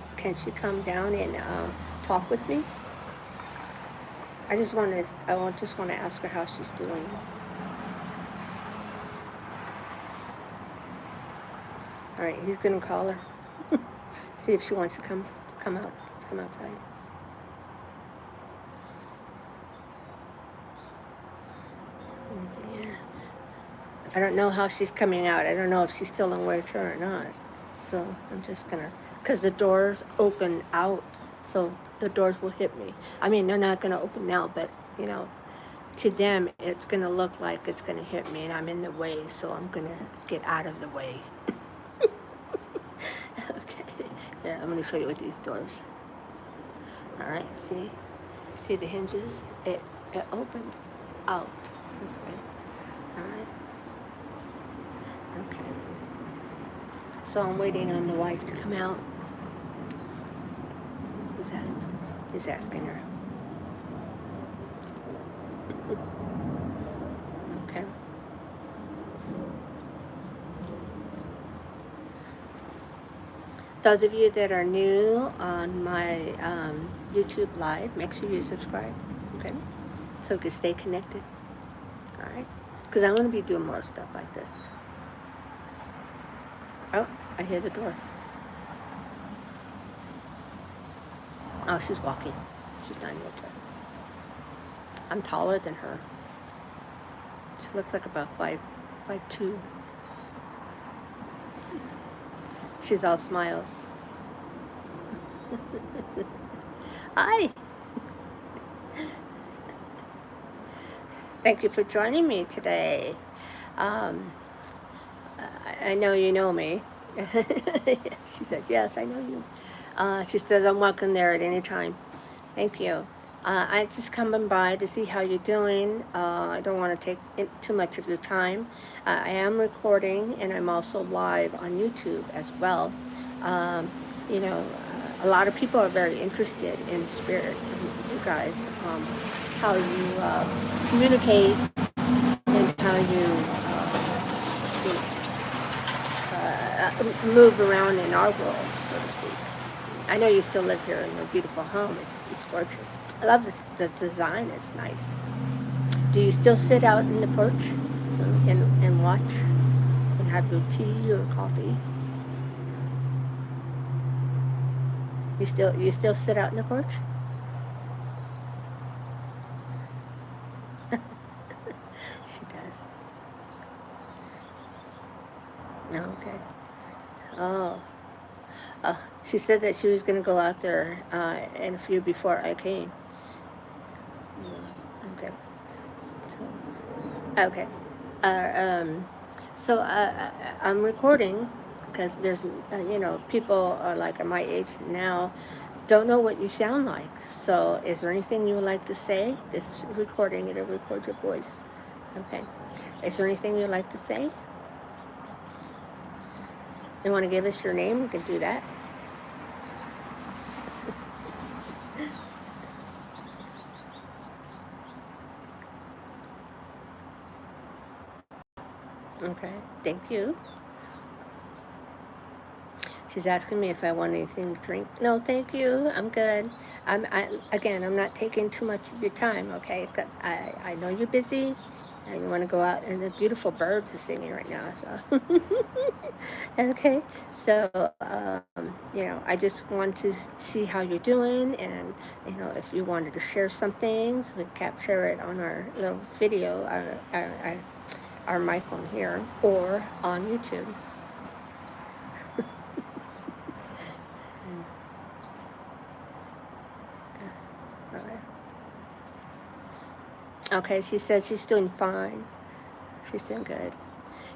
down and talk with me? I just want to ask her how she's doing. All right, he's gonna call her. See if she wants to come outside. I don't know how she's coming out. I don't know if she's still in wheelchair or not. So I'm just gonna, because the doors open out, so the doors will hit me. I mean, they're not gonna open now, but to them, it's gonna look like it's gonna hit me, and I'm in the way, so I'm gonna get out of the way. Okay. Yeah, I'm gonna show you with these doors. All right. See the hinges? It opens out this way. All right. Okay. So I'm waiting on the wife to come out. He's asking her. Okay. Those of you that are new on my YouTube Live, make sure you subscribe, okay? So we can stay connected, all right? Because I'm going to be doing more stuff like this. Oh, I hear the door. Oh, she's walking. She's not in a wheelchair. I'm taller than her. She looks like about 5'2". She's all smiles. Hi. Thank you for joining me today. Um, I know you know me. She says, yes, I know you. She says, I'm welcome there at any time. Thank you. I just coming by to see how you're doing. I don't want to take too much of your time. I am recording and I'm also live on YouTube as well. Um, a lot of people are very interested in spirit, you guys, how you communicate and how you move around in our world, so to speak. I know you still live here in your beautiful home. It's gorgeous. I love the design. It's nice. Do you still sit out in the porch and watch and have your tea or coffee? You still sit out in the porch? She does. Oh, okay. Oh. She said that she was going to go out there in a few before I came. Okay. Okay. Uh, um, I'm recording because there's, people are like at my age now don't know what you sound like. So is there anything you would like to say? This is recording. It'll record your voice. Okay. Is there anything you'd like to say? You want to give us your name? You can do that. Okay. Thank you. She's asking me if I want anything to drink. No, thank you. I'm good. I'm not taking too much of your time, okay? 'Cause I know you're busy and you want to go out, and the beautiful birds are singing right now. So, okay. So, I just want to see how you're doing, and if you wanted to share some things, we capture it on our little video, our mic on here, or on YouTube. Okay, she said she's doing fine. She's doing good.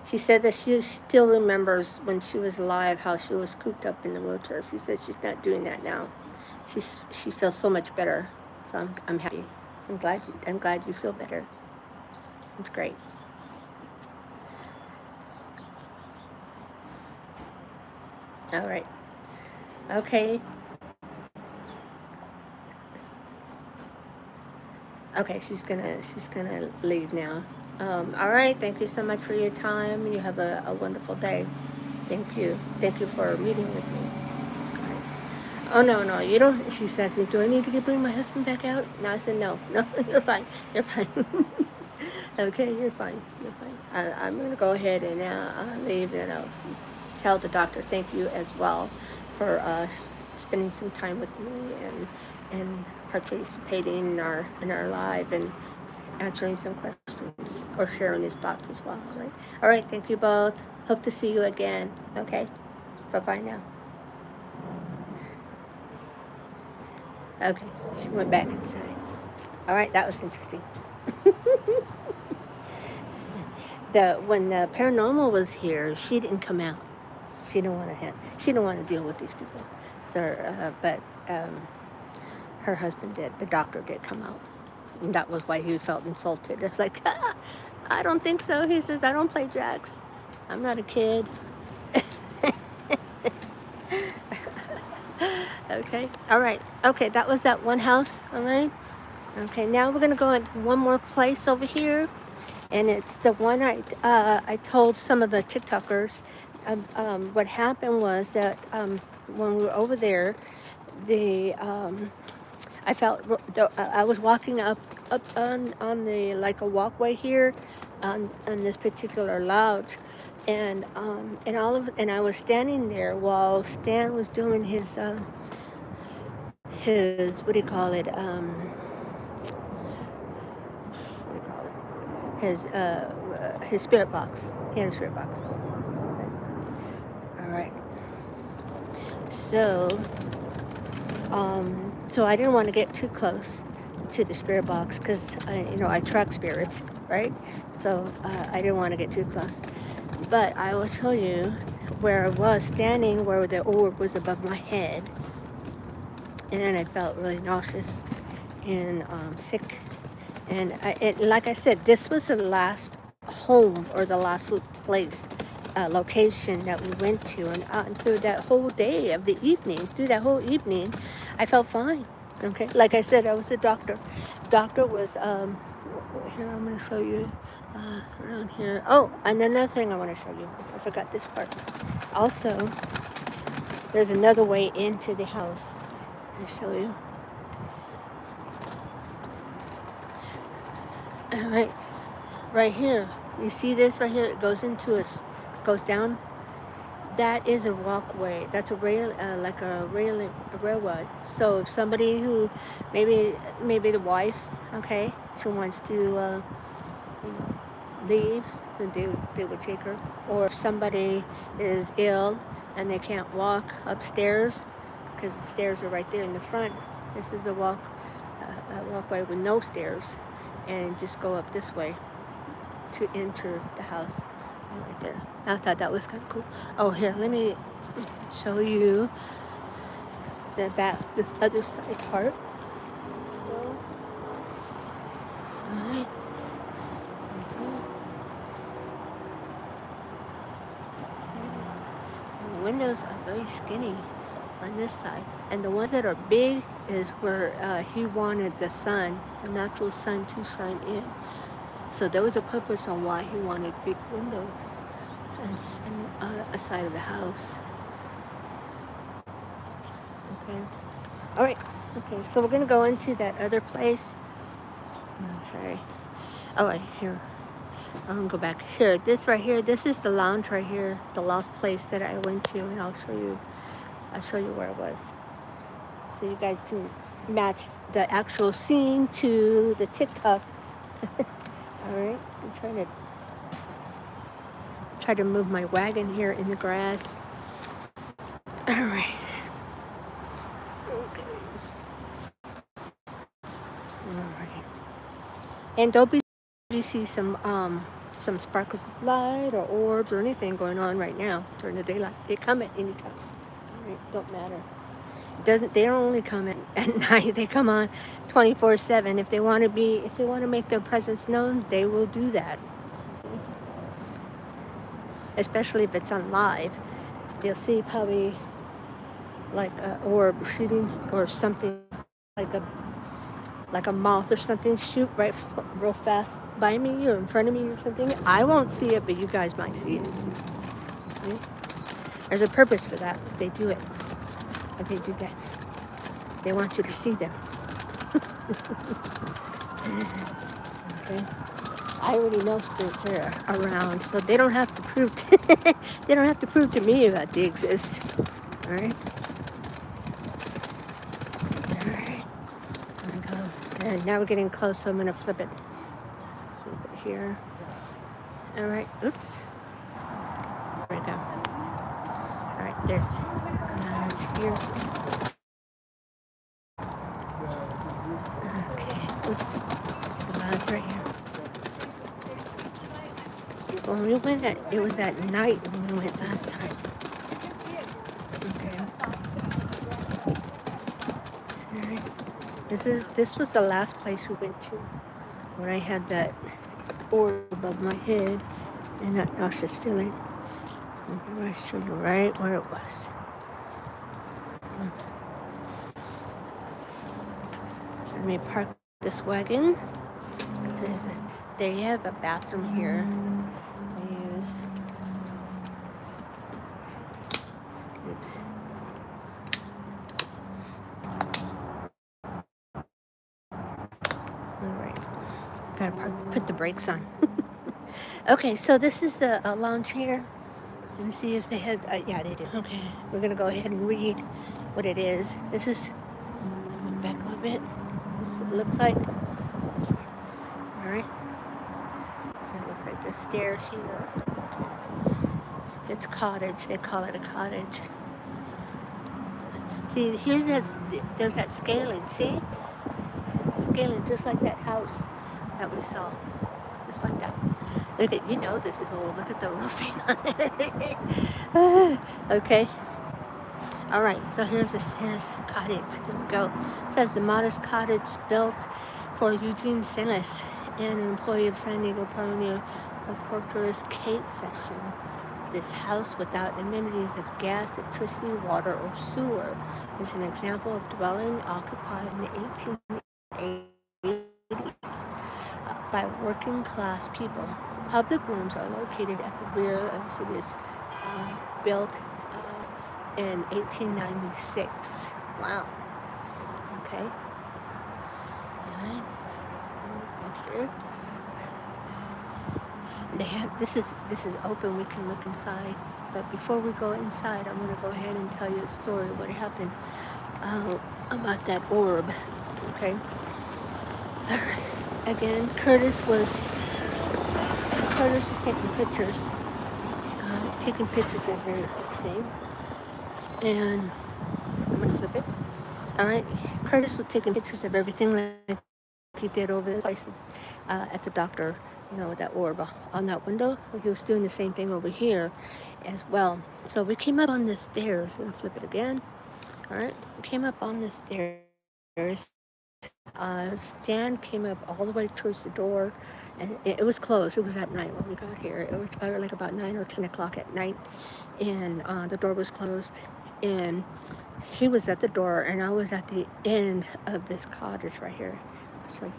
She said that she still remembers when she was alive how she was cooped up in the wheelchair. She said she's not doing that now. She feels so much better. So I'm happy. I'm glad you feel better. It's great. All right. Okay. Okay, she's gonna leave now. All right. Thank you so much for your time. You have a wonderful day. Thank you. Thank you for meeting with me. All right. Oh, no, you don't. She says, do I need to bring my husband back out? No, I said, no, you're fine. You're fine. Okay, you're fine. You're fine. I'm going to go ahead and leave, and I'll tell the doctor thank you as well for spending some time with me and participating in our live and answering some questions or sharing his thoughts as well. All right, thank you both. Hope to see you again. Okay, bye-bye now. Okay, she went back inside. All right, that was interesting. When the paranormal was here, she didn't come out. She didn't want to deal with these people. So, but her husband did. The doctor did come out, and that was why he felt insulted. It's like, I don't think so. He says, I don't play jacks. I'm not a kid. Okay. All right. Okay, that was that one house. All right. Okay, now we're gonna go into one more place over here, and it's the one I told some of the TikTokers. What happened was that when we were over there, the I was walking up on the like a walkway here, on this particular lodge, and I was standing there while Stan was doing his what do you call it? What do you call it? His spirit box. He had a spirit box. All right. So, so I didn't want to get too close to the spirit box because I track spirits, right? So I didn't want to get too close. But I will show you where I was standing, where the orb was above my head, and then I felt really nauseous and sick. And like I said, this was the last home or the last place, location that we went to. And through that whole day of the evening, through that whole evening, I felt fine. Okay, like I said, I was a doctor. Doctor was here. I'm going to show you around here. Oh, and another thing I want to show you. I forgot this part. Also, there's another way into the house. I'll show you. All right. Right here, you see this right here? It goes into goes down. That is a walkway. That's a rail, like a railroad. So if somebody who, maybe the wife, okay, she wants to, leave, then they would take her. Or if somebody is ill and they can't walk upstairs, because the stairs are right there in the front. This is a walkway with no stairs, and just go up this way to enter the house right there. I thought that was kind of cool. Oh, here, let me show you this other side part. Alright. The windows are very skinny on this side, and the ones that are big is where he wanted the sun, the natural sun, to shine in. So there was a purpose on why he wanted big windows and a side of the house. Okay. All right. Okay. So we're gonna go into that other place. Okay. All right. Here. I'm gonna go back here. This right here. This is the lounge right here. The last place that I went to, and I'll show you. I'll show you where it was, so you guys can match the actual scene to the TikTok. All right, I'm try to move my wagon here in the grass. All right. Okay. All right. And don't be you see some sparkles of light or orbs or anything going on right now during the daylight. They come at any time. All right, don't matter. They don't only come at night. They come on 24/7. If they want to make their presence known, they will do that. Especially if it's on live, you'll see probably like a orb shooting or something, like a moth or something shoot right real fast by me or in front of me or something. I won't see it, but you guys might see it. Okay? There's a purpose for that. They do it. If they do that, they want you to see them. Okay. I already know spirits are around, so they don't have to prove they don't have to prove to me that they exist. All right. All right. There we go. And now we're getting close, so I'm gonna flip it here. All right. Oops. There we go. All right. There's here. Okay. Oops. The lounge right here. When we went it was at night when we went last time. Okay. All right. This was the last place we went to when I had that orb above my head and that nauseous feeling. I'm going to show you right where it was. Let me park this wagon. They have a bathroom here. Oops. All right. Gotta put the brakes on. Okay, so this is the lounge here. Let me see if they had. Yeah, they do. Okay, we're gonna go ahead and read what it is. This is back a little bit. This is what it looks like. All right. So it looks like the stairs here. It's cottage. They call it a cottage. See, there's that scaling. See, scaling just like that house that we saw, just like that. Look at, this is old. Look at the roofing on it. Okay. All right. So here's cottage. Here we go. It says the modest cottage built for Eugene Silas, an employee of San Diego Pioneer of Corporate Kate Session. This house without amenities of gas, electricity, water, or sewer is an example of dwelling occupied in the 1880s by working class people. Public rooms are located at the rear of the city, built in 1896. Wow. Okay. All right. Look here. They have this is open. We can look inside. But before we go inside, I'm going to go ahead and tell you a story. What happened about that orb. Okay. All right. Again, Curtis was taking pictures of everything. And I'm gonna flip it. All right. Curtis was taking pictures of everything like he did over the places at the doctor. That orb on that window. He was doing the same thing over here as well. So we came up on the stairs. I'm gonna flip it again. All right. We came up on the stairs. Stan came up all the way towards the door, and it was closed. It was at night when we got here. It was like about 9 or 10 o'clock at night, and the door was closed. And he was at the door, and I was at the end of this cottage right here. I'll show you.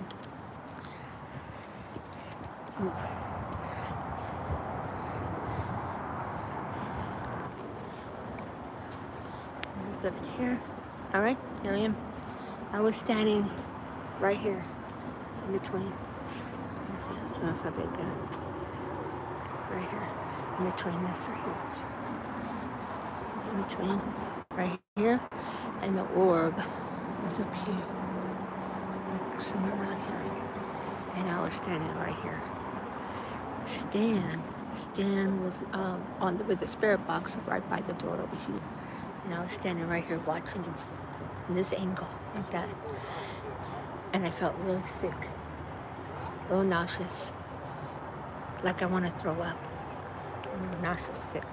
Flip it here. All right, there I am. I was standing right here in between. Let's see, I don't know if I big right here in between this right here. In between right here, and the orb was up here, like somewhere around here, and I was standing right here. Stan was with the spirit box right by the door over here, and I was standing right here watching him in this angle like that, and I felt really sick, real nauseous, like I want to throw up. I'm nauseous, sick.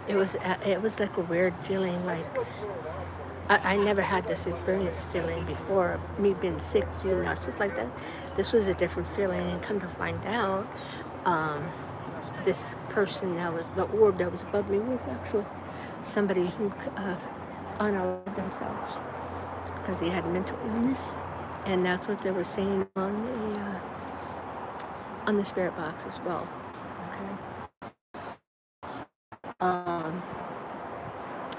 It was like a weird feeling, like I never had this experience feeling before, me being sick, nauseous like that. This was a different feeling, and come to find out, this person the orb that was above me was actually somebody who unalived themselves because he had mental illness, and that's what they were saying on the spirit box as well. Okay.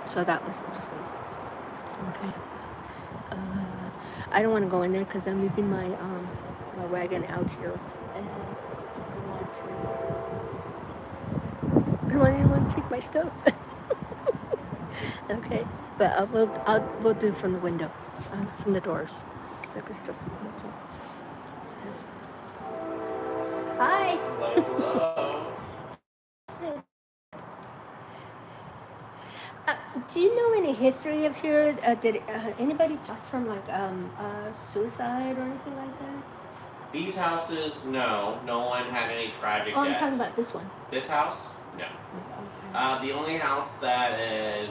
So that was interesting. Okay. I don't want to go in there because I'm leaving my wagon out here, and I don't want anyone to take my stuff. Okay, but we'll do from the window, from the doors. Hi. Hello. Do you know any history of here? Did anybody pass from suicide or anything like that? These houses, no. No one had any tragic deaths. I'm talking about this one. This house? No. Okay. The only house that is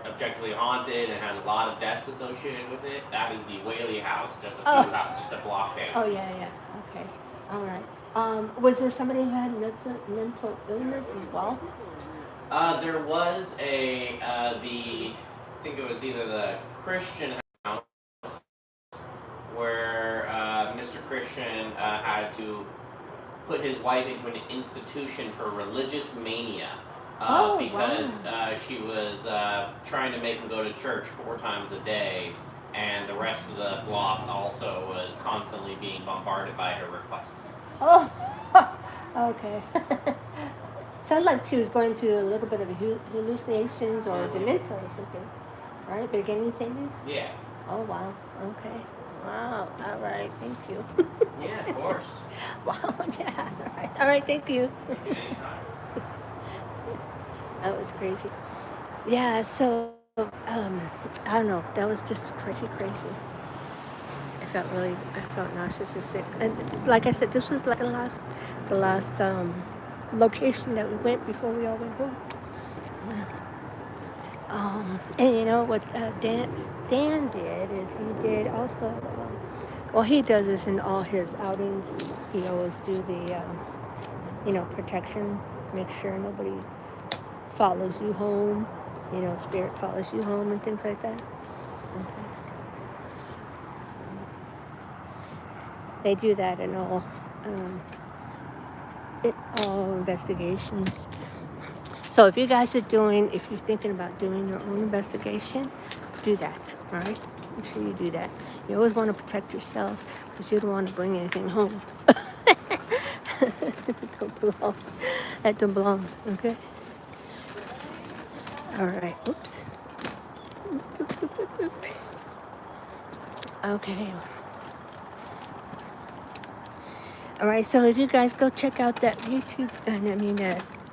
objectively haunted and has a lot of deaths associated with it, that is the Whaley house, just a block down. Oh, yeah. Okay. All right. Was there somebody who had mental illness as well? There was I think it was either the Christian house, where Mr. Christian had to put his wife into an institution for religious mania. Because she was trying to make him go to church 4 times a day, and the rest of the block also was constantly being bombarded by her requests. Oh, okay. Sounds like she was going through a little bit of hallucinations or dementia or something, right? Beginning stages? Yeah. Oh, wow. Okay. Wow. All right. Thank you. Yeah, of course. Wow. Yeah. All right. Thank you. Anytime. That was crazy. Yeah, so I don't know. That was just crazy, crazy. I felt narcissistic. And like I said, this was like the last location that we went before we all went home. And you know what Dan did is he did also, well, he does this in all his outings. He always do the, protection, make sure nobody follows you home, spirit follows you home and things like that. Okay. So they do that um, in all investigations. So if you're thinking about doing your own investigation, do that. All right, make sure you do that. You always want to protect yourself because you don't want to bring anything home. That don't belong. That don't belong. Okay. All right. Oops. Okay. All right. So if you guys go check out that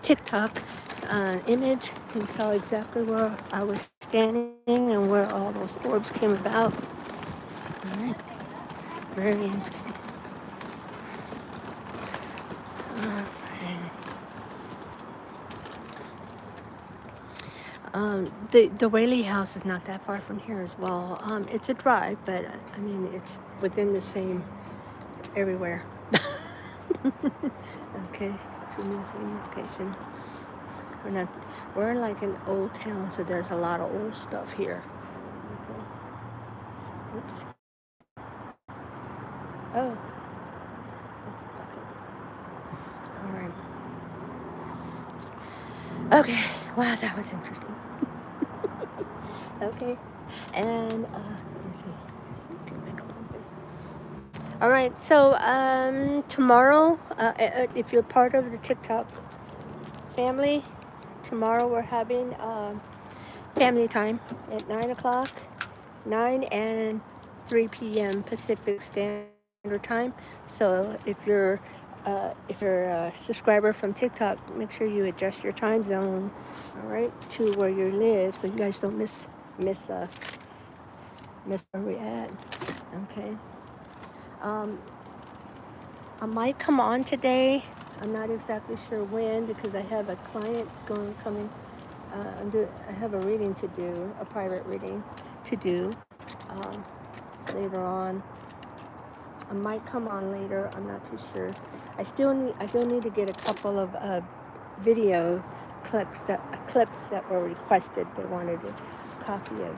TikTok image, you saw exactly where I was standing and where all those orbs came about. All right. Very interesting. The Whaley house is not that far from here as well. It's a drive, but I mean it's within the same everywhere. Okay, it's in the same location. We're not. We're in like an old town, so there's a lot of old stuff here. Okay. Oops. Oh. All right. Okay. Wow, that was interesting. Okay. And let me see. Okay, make 'em open. All right. So tomorrow, if you're part of the TikTok family, tomorrow we're having family time at 9 o'clock, 9 and 3 p.m. Pacific Standard Time. So if you're a subscriber from TikTok, make sure you adjust your time zone, all right, to where you live, so you guys don't miss where we're at. Okay. Um, I might come on today. I'm not exactly sure when because I have a client coming. I have a reading to do, a private reading to do um, later on. I might come on later. I'm not too sure. I still need to get a couple of video clips that were requested. They wanted a copy of.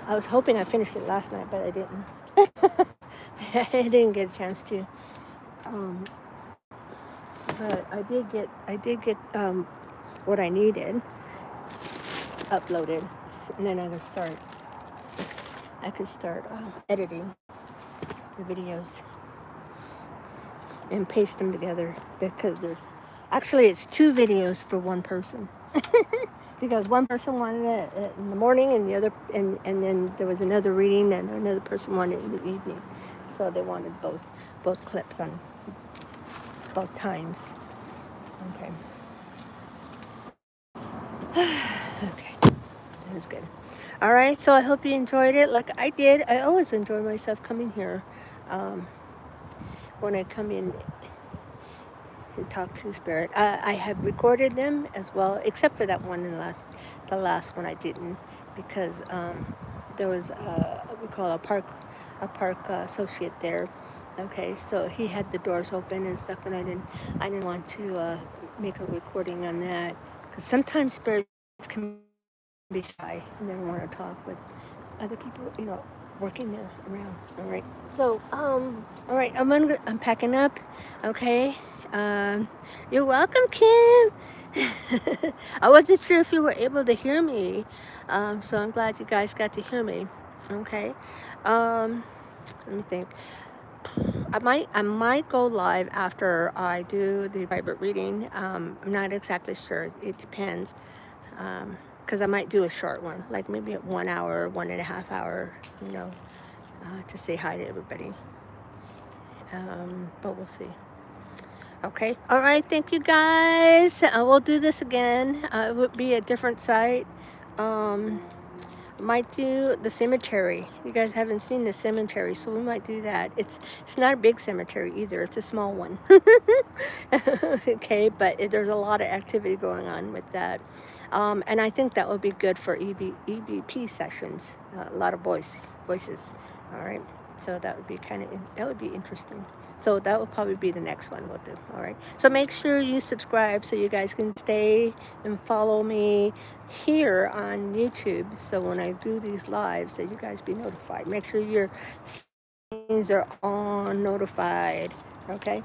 I was hoping I finished it last night, but I didn't. I didn't get a chance to. Um, but I did get what I needed uploaded, and then I could start editing the videos and paste them together because it's 2 videos for one person. Because one person wanted it in the morning and the other and then there was another reading and another person wanted it in the evening, so they wanted both clips on both times. Okay. Okay, that was good. All right, so I hope you enjoyed it like I did. I always enjoy myself coming here um, when I come in and talk to Spirit. I have recorded them as well, except for that one in the last one I didn't, because there was what we call a park associate there. Okay, so he had the doors open and stuff, and I didn't want to make a recording on that because sometimes spirits can be shy and they don't want to talk with other people, working there around. All right. So, all right, I'm packing up. Okay. Um, you're welcome, Kim. I wasn't sure if you were able to hear me. So I'm glad you guys got to hear me. Okay. Um, let me think. I might go live after I do the private reading. I'm not exactly sure. It depends. Because I might do a short one, like maybe 1 hour, 1.5 hour, to say hi to everybody. But we'll see. Okay. All right. Thank you guys. We'll do this again. It would be a different site. Might do the cemetery. You guys haven't seen the cemetery, so we might do that. It's not a big cemetery either. It's a small one. Okay, but there's a lot of activity going on with that, and I think that would be good for EVP sessions. A lot of voices. All right, so that would be that would be interesting. So that will probably be the next one we'll do. All right. So make sure you subscribe so you guys can stay and follow me here on YouTube. So when I do these lives, that you guys be notified. Make sure your settings are on notified. Okay.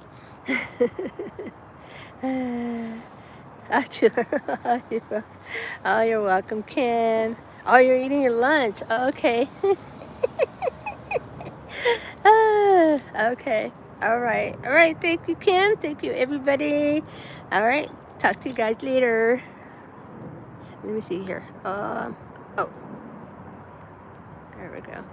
Oh, you're welcome, Kim. Oh, you're eating your lunch. Oh, okay. Okay. All right. All right. Thank you, Kim. Thank you, everybody. All right. Talk to you guys later. Let me see here. Oh, there we go.